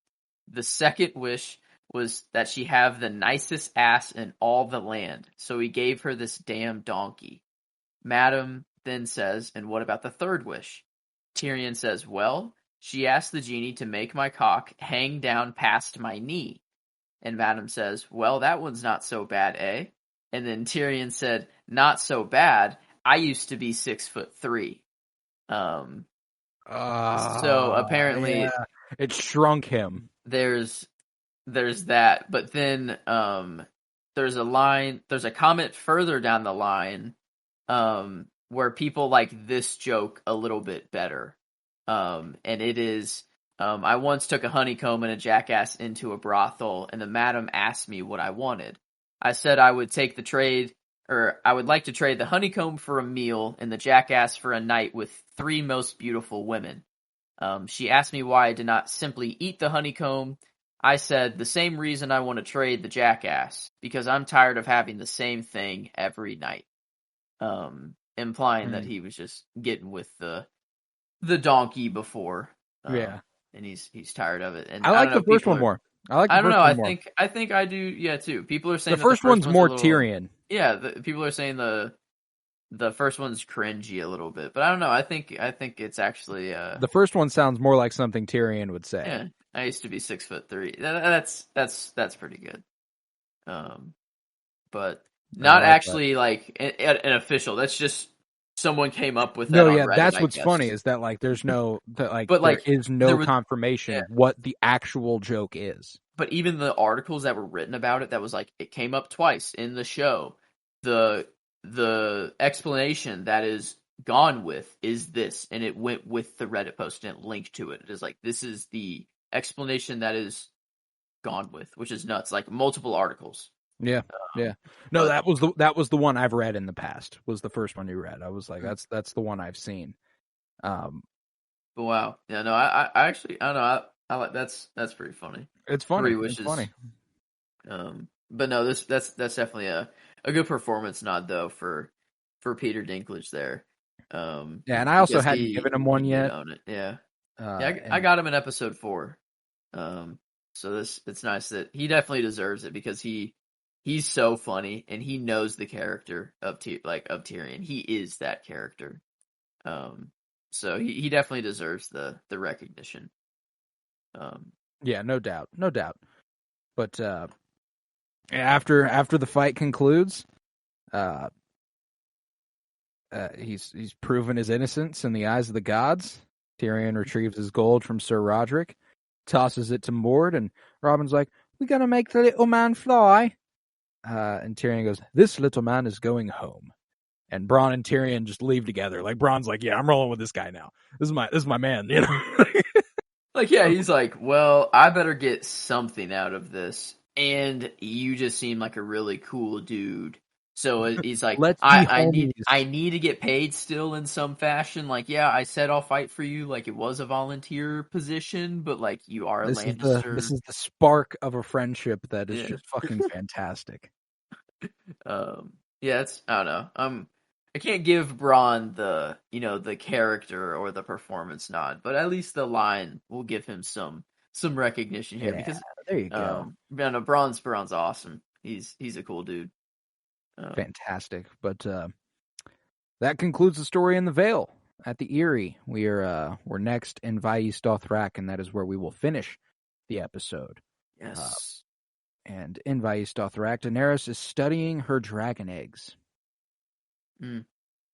The second wish was that she have the nicest ass in all the land, so he gave her this damn donkey." Madam then says, "And what about the third wish?" Tyrion says, "Well, she asked the genie to make my cock hang down past my knee." And Madam says, "Well, that one's not so bad, eh?" And then Tyrion said, "Not so bad. I used to be 6'3". So apparently, it shrunk him. There's that, but then there's a comment further down the line where people like this joke a little bit better. And it is, I once took a honeycomb and a jackass into a brothel, and the madam asked me what I wanted. I said I would take the trade, or I would like to trade the honeycomb for a meal and the jackass for a night with 3 most beautiful women. She asked me why I did not simply eat the honeycomb. I said the same reason I want to trade the jackass, because I'm tired of having the same thing every night. Implying that he was just getting with the donkey before. And he's tired of it. And I like the first one more. I don't know. I think I do. Yeah, too. People are saying the first one's more Tyrion. Yeah, people are saying the first one's cringy a little bit, but I don't know. I think it's actually the first one sounds more like something Tyrion would say. Yeah, I used to be 6'3". That's pretty good. But not actually like an official. That's just someone came up with that. No, on yeah, Reddit, that's what's funny is that like there's no but there is no confirmation what the actual joke is. But even the articles that were written about it, that was like it came up twice in the show. The explanation that is gone with is this, and it went with the Reddit post and it linked to it. It is like this is the explanation that is gone with, which is nuts. Like multiple articles. Yeah, yeah. No, that was the one I've read in the past. Was the first one you read? I was like, that's the one I've seen. But wow, yeah, no, I actually I don't know. I like that's pretty funny. It's funny. 3 wishes. It's funny. But no, that's definitely a good performance nod though for Peter Dinklage there. Yeah, and I also hadn't given him one yet. Yeah, I got him in episode 4. So it's nice that he definitely deserves it because he's so funny and he knows the character of Tyrion. He is that character. So he definitely deserves the recognition. Yeah, no doubt. But after the fight concludes, he's proven his innocence in the eyes of the gods. Tyrion retrieves his gold from Sir Roderick, tosses it to Mord, and Robin's like, "We gonna make the little man fly?" And Tyrion goes, "This little man is going home." And Bronn and Tyrion just leave together. Like Bronn's like, "Yeah, I'm rolling with this guy now. This is my man." You know, like yeah, he's like, "Well, I better get something out of this." And you just seem like a really cool dude, So he's like, Let's be I homies. need to get paid still in some fashion. Like, yeah, I said I'll fight for you. Like, it was a volunteer position, but like, you are a This Lannister. is the spark of a friendship that is Yeah. just fucking fantastic. Yeah, it's I don't know. I can't give Braun the the character or the performance nod, but at least the line will give him some recognition here Yeah, because there you go. no, Braun's awesome. He's a cool dude. Fantastic. But that concludes the story in the Vale at the Eyrie. We're next in Vaes Dothrak, and that is where we will finish the episode. Yes. And in Vaes Dothrak, Daenerys is studying her dragon eggs. Mm.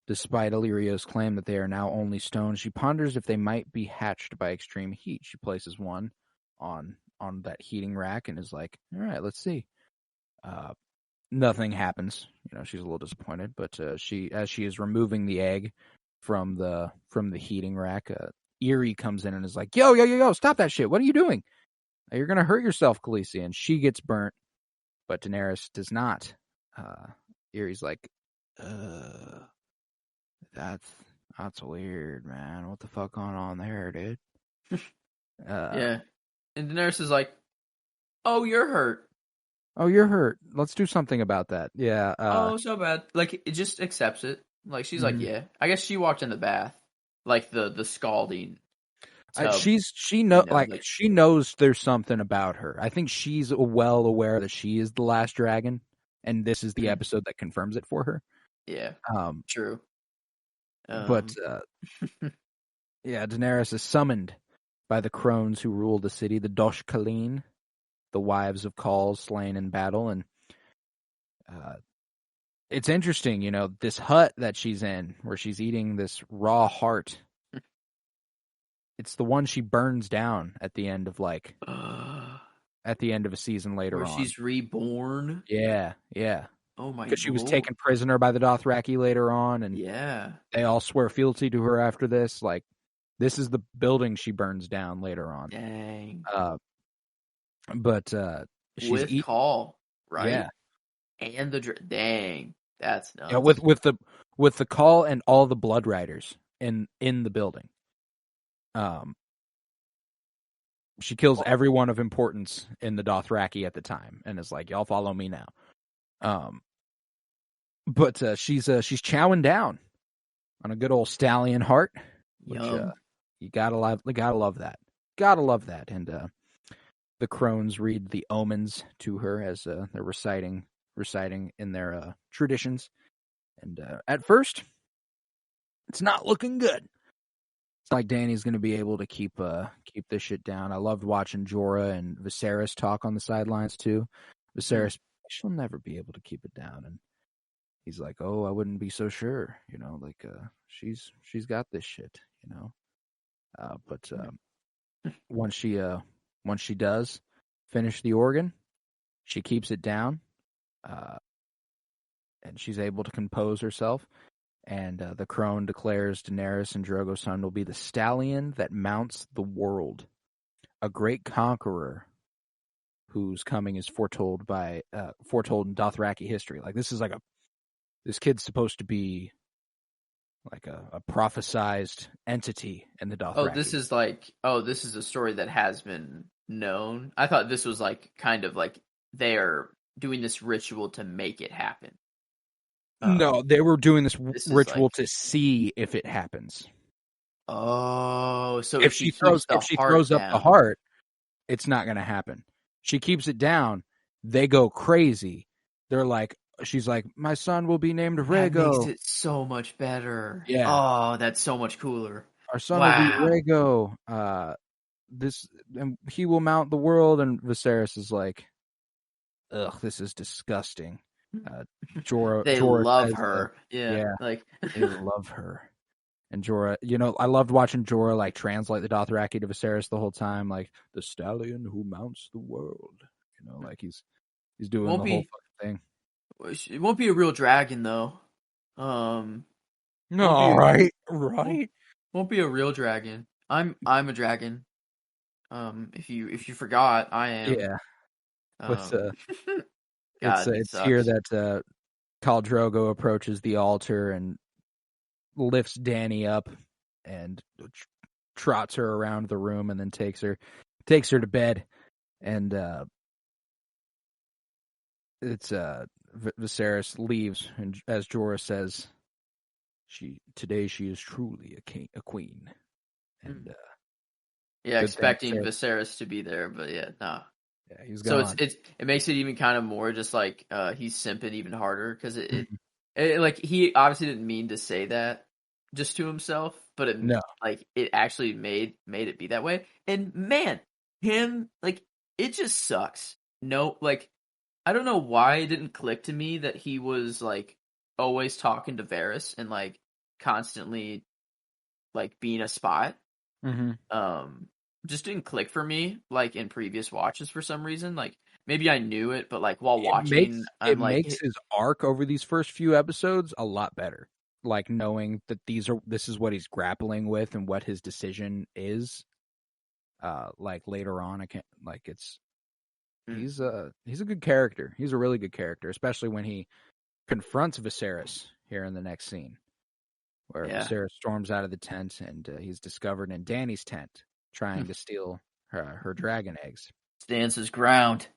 Despite Illyrio's claim that they are now only stone, she ponders if they might be hatched by extreme heat. She places one on that heating rack and is like, all right, let's see. Nothing happens. She's a little disappointed, but as she is removing the egg from the heating rack, Eyrie comes in and is like, yo, stop that shit. What are you doing? You're going to hurt yourself, Khaleesi. And she gets burnt, but Daenerys does not. Erie's like, that's weird, man. What the fuck going on there, dude? Yeah. And Daenerys is like, "Oh, you're hurt. Oh, you're hurt. Let's do something about that." Yeah. Oh, so bad." Like it just accepts it. Like she's like, Mhm. "Yeah." I guess she walked in the bath, like the scalding tub. She Like she knows there's something about her. I think she's well aware that she is the last dragon, and this is the episode that confirms it for her. yeah, Um, true. but yeah, Daenerys is summoned by the crones who rule the city, the Dosh Kalin, the wives of Khal slain in battle, and it's interesting, this hut that she's in, where she's eating this raw heart. It's the one she burns down at the end of a season later where on. she's reborn. Yeah. Oh my Because she was lord. taken prisoner by the Dothraki later on, and Yeah. they all swear fealty to her after this. Like, this is the building she burns down later on. Dang. But she's With call, right? yeah, And dang. That's yeah, nuts. with the call and all the blood riders in the building. She kills everyone of importance in the Dothraki at the time, and is like, "Y'all follow me now." But she's chowing down on a good old stallion heart, which Yum. you gotta love that. Gotta love that. And the crones read the omens to her as they're reciting in their traditions. And at first, it's not looking good. It's like Dany's going to be able to keep this shit down. I loved watching Jorah and Viserys talk on the sidelines too. Viserys, she'll never be able to keep it down, and he's like, "Oh, I wouldn't be so sure, she's got this shit, But once she does finish the organ, she keeps it down, and she's able to compose herself. And the crone declares Daenerys and Drogo's son will be the stallion that mounts the world, a great conqueror whose coming is foretold in Dothraki history. Like, this kid's supposed to be like a prophesized entity in the Dothraki. This is a story that has been known. I thought this was like kind of like they're doing this ritual to make it happen. No, they were doing this ritual like, to see if it happens. Oh, so If she throws up the heart, it's not going to happen. She keeps it down, they go crazy. They're like, she's like, my son will be named Rhaego. That makes it so much better. Yeah. Oh, that's so much cooler. Our son will be Rhaego. And he will mount the world. And Viserys is like, ugh, this is disgusting. They love her. Yeah. Like they love her. And Jorah, I loved watching Jorah like translate the Dothraki to Viserys the whole time, like the stallion who mounts the world. Like he's doing the whole fucking thing. It won't be a real dragon though. No, right. Won't be a real dragon. I'm a dragon. If you forgot, I am. Yeah. But God, it's here that Khal Drogo approaches the altar and lifts Dany up and trots her around the room and then takes her to bed. And Viserys leaves, and as Jorah says, today she is truly a queen. And expecting Viserys to be there, but no. Yeah, he's so gone. it makes it even kind of more just like he's simping even harder because it like he obviously didn't mean to say that just to himself, but it actually made it be that way. And man, him like it just sucks. No, like I don't know why it didn't click to me that he was like always talking to Varys and like constantly like being a spy. Just didn't click for me like in previous watches for some reason. Like maybe I knew it, but like while watching, it makes his arc over these first few episodes a lot better. Like knowing that this is what he's grappling with and what his decision is. Like later on, he's a good character. He's a really good character, especially when he confronts Viserys here in the next scene, where Viserys storms out of the tent and he's discovered in Dany's tent trying to steal her dragon eggs. Stands his ground.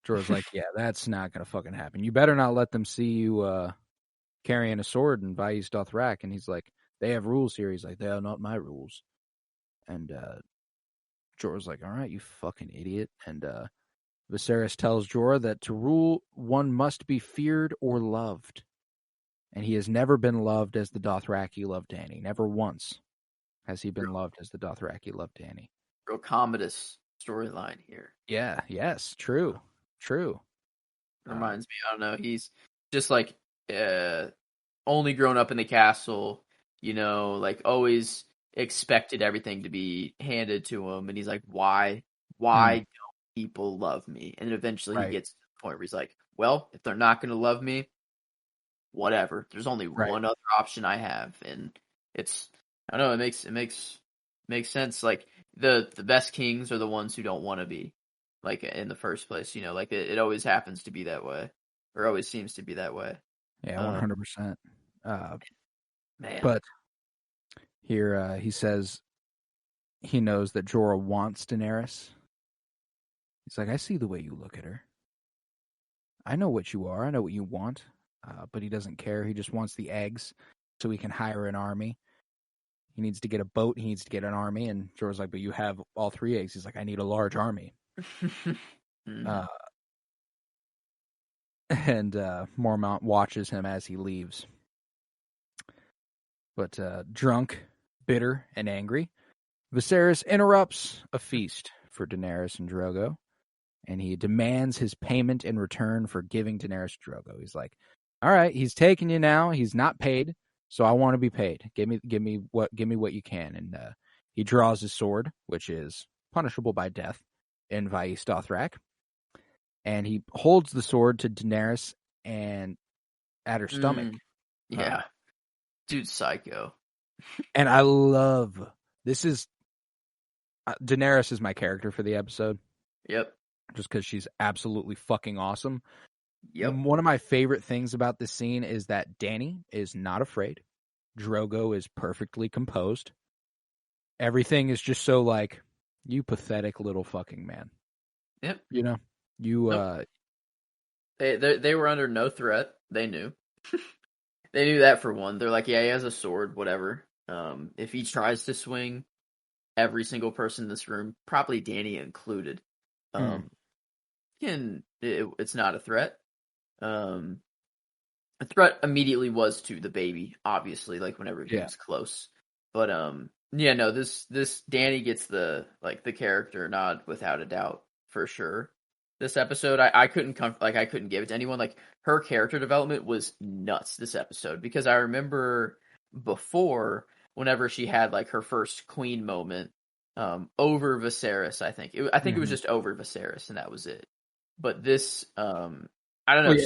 Jorah's like, yeah, that's not gonna fucking happen. You better not let them see you carrying a sword in Vaes Dothrak. And he's like, they have rules here. He's like, they are not my rules. And Jorah's like, all right, you fucking idiot. And Viserys tells Jorah that to rule, one must be feared or loved. And he has never been loved as the Dothraki loved Dany. Never once has he been loved as the Dothraki loved Dany. Real Commodus storyline here. Yeah, yes, true. Reminds me, I don't know, he's just like only grown up in the castle, like always expected everything to be handed to him, and he's like, why don't people love me? And then eventually he gets to the point where he's like, well, if they're not going to love me, whatever. There's only one other option I have, and it's, I don't know, it makes sense. Like the best kings are the ones who don't want to be, like in the first place. Like it always happens to be that way, or always seems to be that way. Yeah, 100%. Man, but here he says he knows that Jorah wants Daenerys. He's like, I see the way you look at her. I know what you are. I know what you want. But he doesn't care. He just wants the eggs so he can hire an army. He needs to get a boat. He needs to get an army. And Jorah's like, but you have all 3 eggs. He's like, I need a large army. And Mormont watches him as he leaves. But drunk, bitter, and angry, Viserys interrupts a feast for Daenerys and Drogo. And he demands his payment in return for giving Daenerys Drogo. He's like, all right, he's taking you now. He's not paid, so I want to be paid. Give me what you can. And he draws his sword, which is punishable by death in Vaes Dothrak. And he holds the sword to Daenerys and at her stomach. Yeah. Dude's psycho. And I love, Daenerys is my character for the episode. Yep. Just because she's absolutely fucking awesome. Yep. One of my favorite things about this scene is that Dany is not afraid. Drogo is perfectly composed. Everything is just so like, you pathetic little fucking man. Yep. Nope. They were under no threat. They knew. They knew that for one. They're like, yeah, he has a sword, whatever. If he tries to swing, every single person in this room, probably Dany included, it's not a threat. A threat immediately was to the baby, obviously, like whenever he was close. But this Dany gets the character nod without a doubt for sure. This episode, I couldn't I couldn't give it to anyone. Like her character development was nuts this episode, because I remember before, whenever she had like her first queen moment over Viserys, I think it was just over Viserys, and that was it. But this I don't know.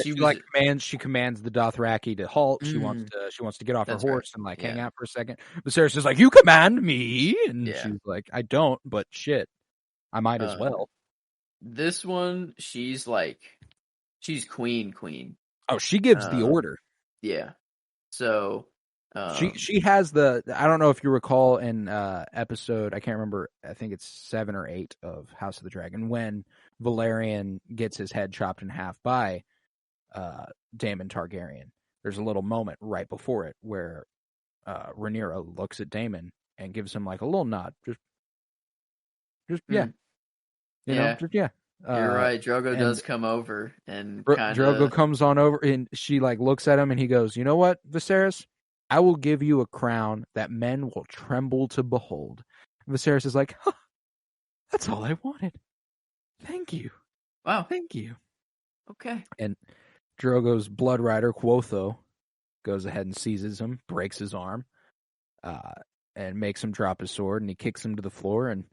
She commands the Dothraki to halt. She wants to get off her horse and hang out for a second. Viserys is like, "You command me," and she's like, "I don't, but shit, I might as well." This one, she's queen. Oh, she gives the order. Yeah. So, She has I don't know if you recall in episode, I can't remember, I think it's 7 or 8 of House of the Dragon, when Valerian gets his head chopped in half by Daemon Targaryen. There's a little moment right before it where Rhaenyra looks at Daemon and gives him like a little nod, just yeah, yeah, just yeah. you're right. Drogo And does come over and kind Drogo of. comes on over and she like looks at him and he goes, "You know what, Viserys? I will give you a crown that men will tremble to behold." And Viserys is like, huh, "That's all I wanted. Thank you, Wow. thank you." Okay. And Drogo's blood rider Quotho goes ahead and seizes him, breaks his arm, uh, and makes him drop his sword. And he kicks him to the floor. And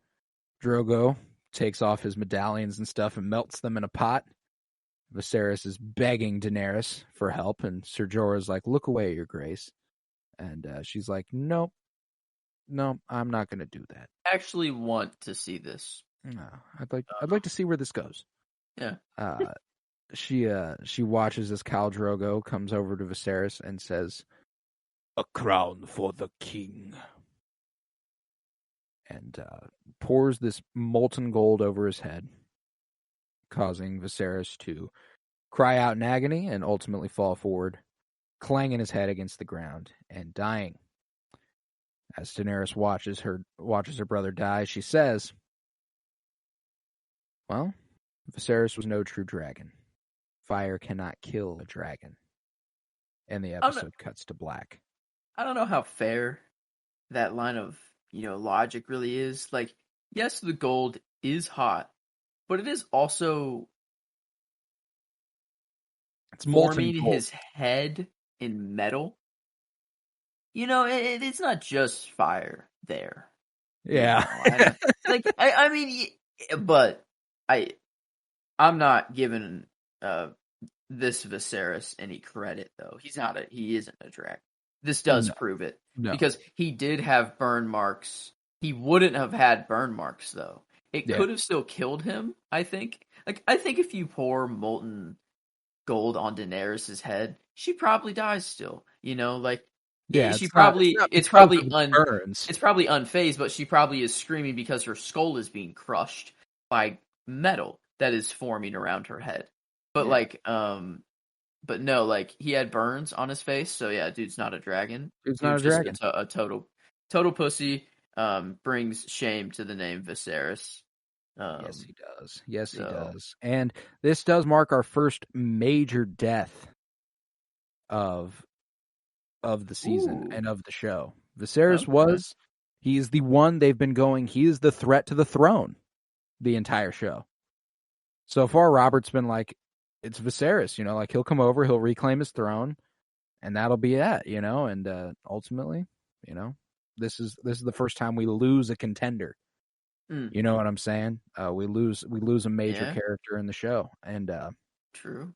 Drogo takes off his medallions and stuff and melts them in a pot. Viserys is begging Daenerys for help, and Ser Jorah's like, "Look away, Your Grace." And she's like, "Nope, no, I'm not going to do that. I actually want to see this. No, I'd like to see where this goes." Yeah. Uh, she watches as Khal Drogo comes over to Viserys and says, "A crown for the king," and pours this molten gold over his head, causing Viserys to cry out in agony and ultimately fall forward, clanging his head against the ground and dying. As Daenerys watches her brother die, she says, "Well, Viserys was no true dragon. Fire cannot kill a dragon." And the episode cuts to black. I don't know how fair that line of logic really is. Like, yes, the gold is hot, but it is also It's molten forming gold. his head in metal. It's not just fire there. Yeah. I mean, but I'm not giving this Viserys any credit though. He isn't a dragon. This does No. prove it No. because he did have burn marks. He wouldn't have had burn marks though. It Yeah. could have still killed him. I think. Like I think if you pour molten gold on Daenerys's head, she probably dies still. Yeah, She it's probably not it's because probably of the burns. it's probably unfazed, but she probably is screaming because her skull is being crushed by metal that is forming around her head. But Yeah. but no, like he had burns on his face, so yeah, dude's not a dragon. It's not a Dude's just dragon. a total pussy. Brings shame to the name Viserys. Yes, he does. Yes, he So does. And this does mark our first major death of the season ooh, and of the show. Viserys okay. he's the one they've been going, he is the threat to the throne the entire show. So far, Robert's been like, it's Viserys, like he'll come over, he'll reclaim his throne, and that'll be it, and ultimately, this is the first time we lose a contender. Mm, You know what I'm saying? We lose a major yeah, character in the show, and true.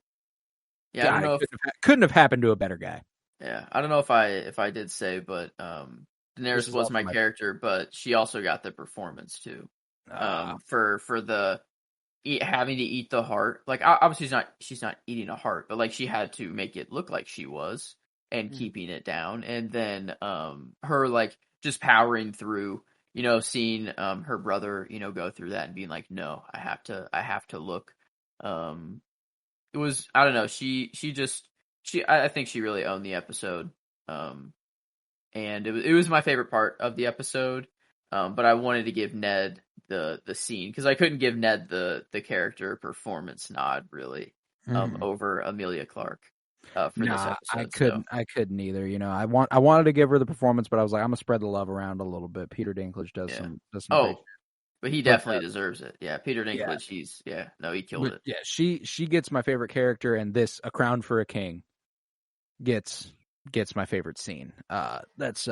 Yeah, I don't God, it know if couldn't have happened to a better guy. yeah, I don't know if I did say, but This Daenerys is was also my my character, but she also got the performance too. uh, For the having to eat the heart. Like obviously she's not eating a heart, but like she had to make it look like she was and keeping it down. And then her like just powering through, seeing her brother, go through that and being like, "No, I have to look." Um it was I don't know, she just I think she really owned the episode. Um and it was my favorite part of the episode. But I wanted to give Ned the scene because I couldn't give Ned the character performance nod really mhm. over Amelia Clark for this Nah, episode. So I couldn't either. I wanted to give her the performance, but I was like, I'm gonna spread the love around a little bit. Peter Dinklage yeah. does some great, Oh, but he but definitely deserves it. Yeah, Peter yeah, Dinklage. He killed it. yeah, she gets my favorite character, and this A Crown for a King gets my favorite scene. That's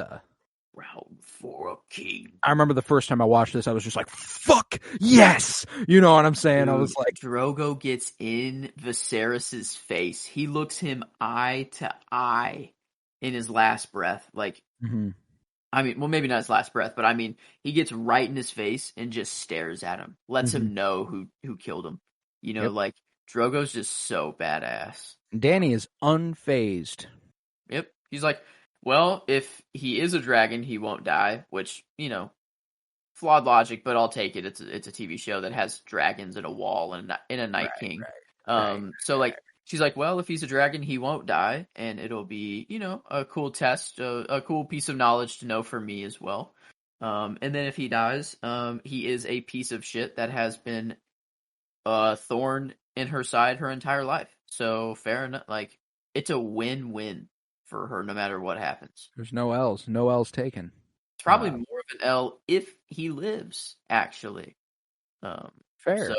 Round for a king. I remember the first time I watched this, I was just like, "Fuck yes!" You know what I'm saying? I was Dude, like, Drogo gets in Viserys's face. He looks him eye to eye in his last breath. Like, mhm, I mean, well, maybe not his last breath, but I mean, he gets right in his face and just stares at him, lets mhm. him know who killed him. Yep. Like Drogo's just so badass. Danny is unfazed Yep. He's like, well, if he is a dragon, he won't die, which, flawed logic, but I'll take it. It's a TV show that has dragons and a wall and a Night Right, King. right. So like she's like, well, if he's a dragon, he won't die, and it'll be a cool test, a cool piece of knowledge to know for me as well. And then if he dies, he is a piece of shit that has been a thorn in her side her entire life. So fair enough. Like it's a win-win for her, no matter what happens. There's no L's taken. It's probably more of an L if he lives, actually. Fair.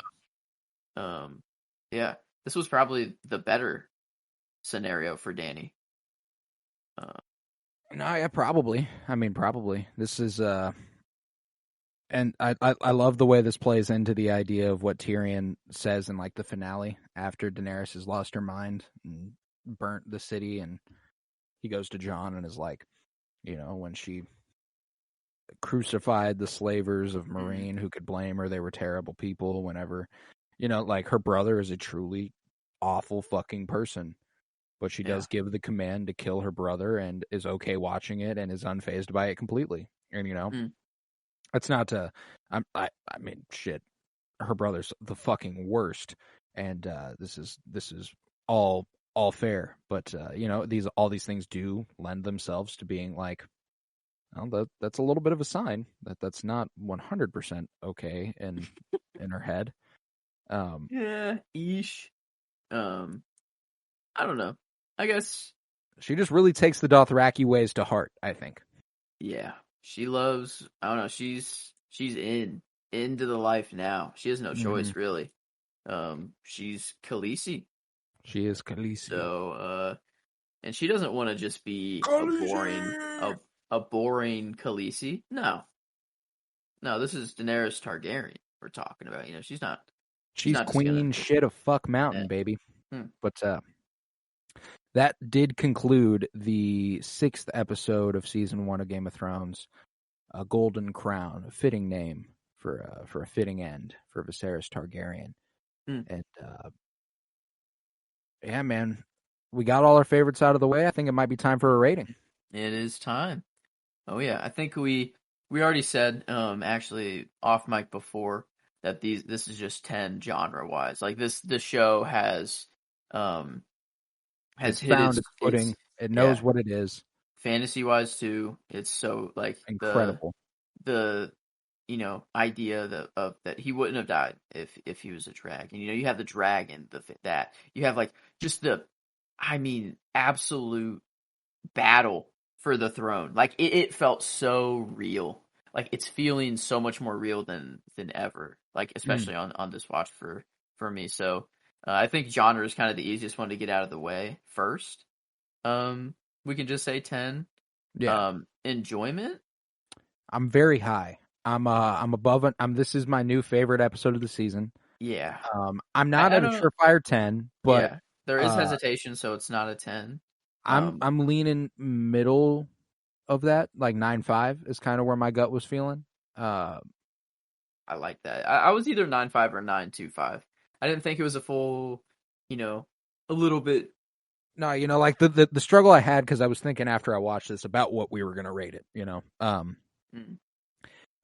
So, yeah, this was probably the better scenario for Danny. No, yeah, probably. I mean, probably. This is and I love the way this plays into the idea of what Tyrion says in like the finale after Daenerys has lost her mind and burnt the city, and he goes to Jon and is like, when she crucified the slavers of Marine, who could blame her? They were terrible people. Whenever, like her brother is a truly awful fucking person, but she does give the command to kill her brother and is okay watching it and is unfazed by it completely. And it's not to, I mean, shit. Her brother's the fucking worst, and this is all fair. But all these things do lend themselves to being like, well, that's a little bit of a sign that that's not 100% okay in her head. Yeah, ish. I don't know. I guess she just really takes the Dothraki ways to heart, I think. Yeah, she loves. I don't know. She's into the life now. She has no choice really. She's Khaleesi. She is Khaleesi. So, and she doesn't want to just be a boring Khaleesi. No, this is Daenerys Targaryen we're talking about. She's not. She's not queen shit of fuck mountain, baby. But that did conclude the 6th episode of season 1 of Game of Thrones. A Golden Crown, a fitting name for a fitting end for Viserys Targaryen. And yeah, man, we got all our favorites out of the way. I think it might be time for a rating. It is time. Oh yeah, I think we already said actually off mic before that this is just 10 genre wise. Like the show has it's hit found its footing. It knows what it is. Fantasy wise too, it's so like incredible. The idea that he wouldn't have died if he was a dragon. You have the dragon, that you have like just absolute battle for the throne. Like it felt so real. Like it's feeling so much more real than ever. Like especially on this watch for me. So I think genre is kind of the easiest one to get out of the way first. We can just say 10. Yeah. Enjoyment. I'm very high. I'm above it. This is my new favorite episode of the season. Yeah. I'm not at a surefire 10, but yeah, there is hesitation, so it's not a 10. I'm leaning middle of that, like 9.5 is kind of where my gut was feeling. I like that. I was either 9.5 or 9.25. I didn't think it was a full, a little bit. No, like the struggle I had, because I was thinking after I watched this about what we were going to rate it,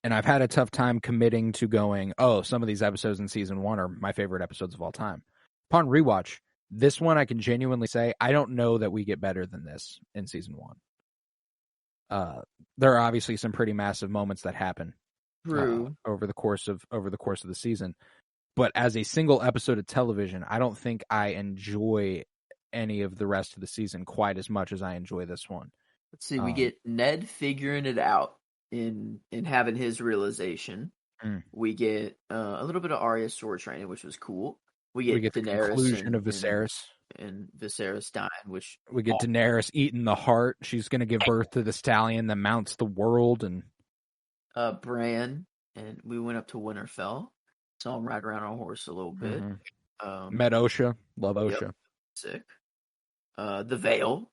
and I've had a tough time committing to going, oh, some of these episodes in season 1 are my favorite episodes of all time. Upon rewatch, this one I can genuinely say, I don't know that we get better than this in season 1. There are obviously some pretty massive moments that happen over the course of the season. But as a single episode of television, I don't think I enjoy any of the rest of the season quite as much as I enjoy this one. Let's see, we get Ned figuring it out in having his realization. We get a little bit of Arya's sword training, which was cool. We get Daenerys, the conclusion of Viserys. And Viserys dying, which we get Daenerys eating the heart. She's going to give birth to the stallion that mounts the world, and Bran, and we went up to Winterfell. Saw him ride around on a horse a little bit. Met Osha, love Osha. Yep. Sick. The Veil.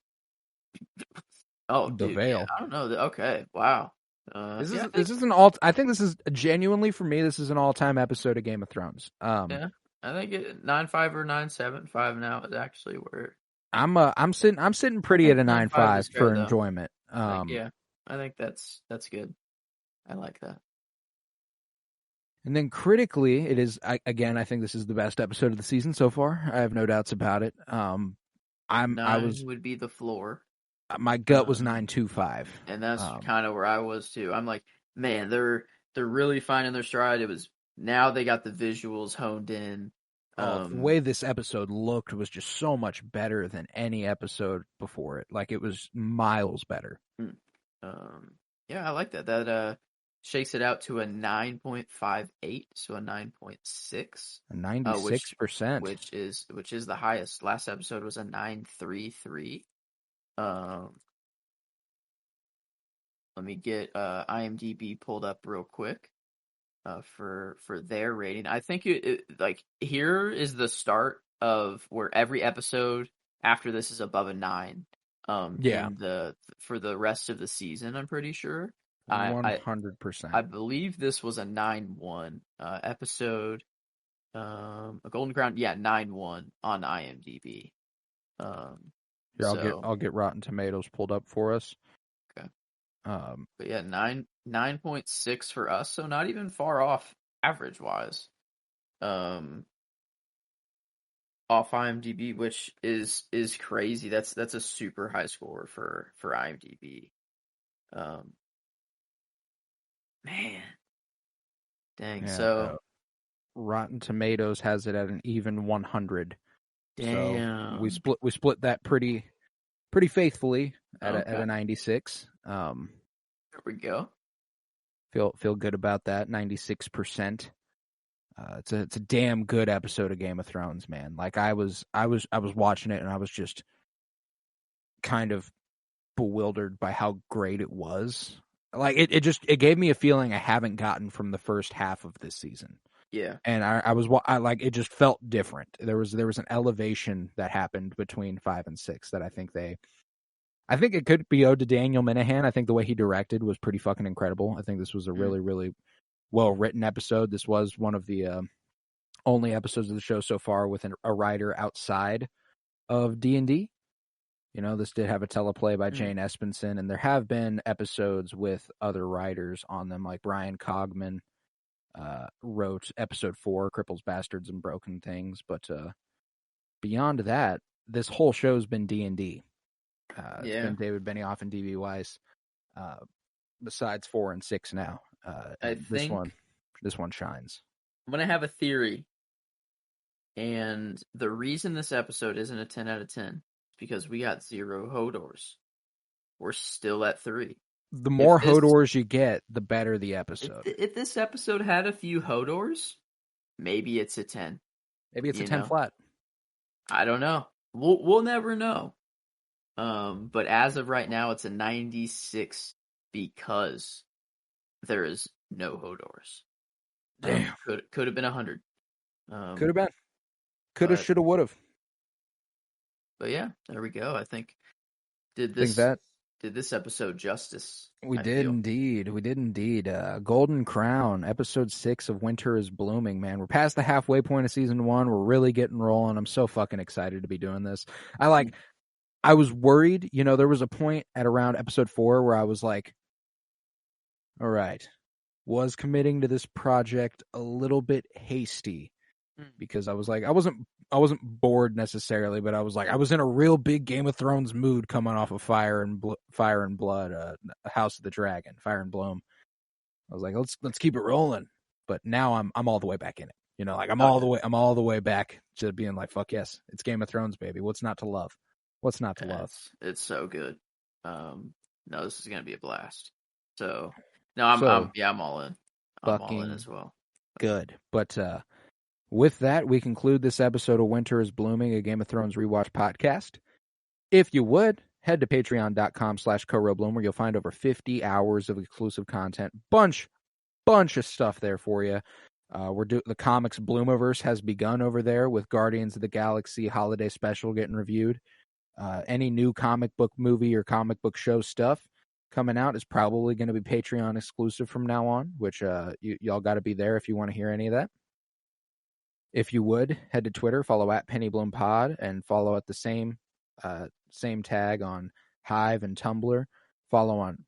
Oh, the dude, Veil. Yeah, I don't know. Okay, wow. This is an all. I think this is genuinely for me. This is an all-time episode of Game of Thrones. Yeah, I think 9.5 or 9.75 now is actually where I'm sitting I pretty at think a 9.5 is 9.5 fair for though. enjoyment. I think that's good. I like that. And then critically, it is again. I think this is the best episode of the season so far. I have no doubts about it. I 9 was would be the floor. my gut was 9.25. And that's kind of where I was too. I'm like, man, they're really finding their stride. It was now they got the visuals honed in. The way this episode looked was just so much better than any episode before it. Like, it was miles better. Mm. Yeah, I like that. That shakes it out to a 9.58, so a 9.6. 96%. Which is the highest. Last episode was a 9.33. Let me get IMDb pulled up real quick for their rating. I think like here is the start of where every episode after this is above a 9. Yeah. In the for the rest of the season, I'm pretty sure. I 100%. believe this was a 9.1 episode. A Golden Crown, yeah, 9.1 on IMDb. Here, I'll get Rotten Tomatoes pulled up for us. Okay. But yeah, 9.6 for us, so not even far off average wise. Off IMDb, which is crazy. That's a super high score for IMDb. Man, dang. Yeah, So Rotten Tomatoes has it at an even 100. damn. So we split that pretty faithfully at a 96. There we go. Feel good about that. 96%. It's a damn good episode of Game of Thrones, man. Like, I was watching it and I was just kind of bewildered by how great it was. Like, it gave me a feeling I haven't gotten from the first half of this season. Yeah. And I like, it just felt different. There was an elevation that happened between 5 and 6 that I think it could be owed to Daniel Minahan. I think the way he directed was pretty fucking incredible. I think this was a really, really well-written episode. This was one of the only episodes of the show so far with a writer outside of D&D. You know, this did have a teleplay by Jane Espenson, and there have been episodes with other writers on them, like Brian Cogman wrote episode 4, Cripples, Bastards, and Broken Things. But beyond that, this whole show's been D&D. It's been David Benioff and D.B. Weiss, besides 4 and 6 now. I think this one shines. I'm gonna have a theory, and the reason this episode isn't a 10 out of 10 is because we got 0 Hodors. We're still at 3. The more Hodors you get, the better the episode. If this episode had a few Hodors, maybe it's a 10. Maybe it's a 10 flat. I don't know. We'll never know. But as of right now, it's a 96 because there is no Hodors. Damn. Could have been 100. Could have been. Could have, should have, would have. But yeah, there we go. I think did this episode justice. We did indeed. Golden Crown, episode 6 of Winter is Blooming, man. We're past the halfway point of season 1. We're really getting rolling. I'm so fucking excited to be doing this. I was worried, you know, there was a point at around episode 4 where I was like, all right, was committing to this project a little bit hasty, because I was like, I wasn't bored necessarily, but I was like, I was in a real big Game of Thrones mood coming off of Fire and Blood, House of the Dragon, Fire and Bloom. I was like, let's keep it rolling. But now I'm all the way back in it. You know, like I'm all the way back to being like, fuck yes, it's Game of Thrones, baby. What's not to love? What's not to love? It's so good. No, this is gonna be a blast. So no, I'm all in. I'm all in as well. Good. But with that, we conclude this episode of Winter is Blooming, a Game of Thrones rewatch podcast. If you would, head to patreon.com/CoRoBloom, where you'll find over 50 hours of exclusive content. Bunch of stuff there for you. The comics Bloomiverse has begun over there with Guardians of the Galaxy Holiday Special getting reviewed. Any new comic book movie or comic book show stuff coming out is probably going to be Patreon exclusive from now on, which y'all got to be there if you want to hear any of that. If you would, head to Twitter, follow @PennyBloomPod, and follow at the same Same tag on Hive and Tumblr. Follow on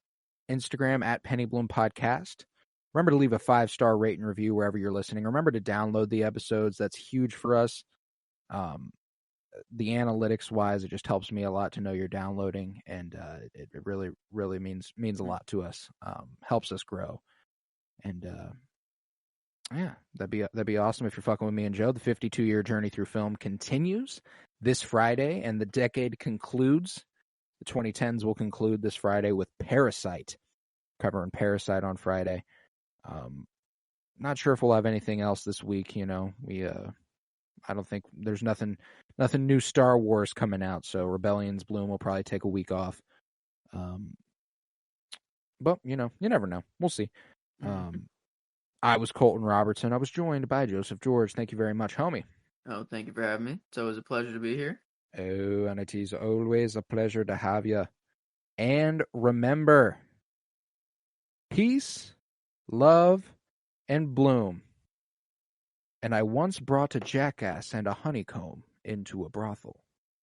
Instagram at Penny Bloom Podcast. Remember to leave a 5-star rate and review wherever you're listening. Remember to download the episodes. That's huge for us. The analytics wise, it just helps me a lot to know you're downloading, and it really, really means a lot to us. Helps us grow. And yeah, that'd be awesome if you're fucking with me and Joe. The 52-year journey through film continues this Friday, and the decade concludes. The 2010s will conclude this Friday with Parasite. Covering Parasite on Friday. Not sure if we'll have anything else this week. You know, I don't think there's nothing new Star Wars coming out. So Rebellion's Bloom will probably take a week off. But you know, you never know. We'll see. I was Colton Robertson. I was joined by Joseph George. Thank you very much, homie. Oh, thank you for having me. It's always a pleasure to be here. Oh, and it is always a pleasure to have you. And remember, peace, love, and bloom. And I once brought a jackass and a honeycomb into a brothel.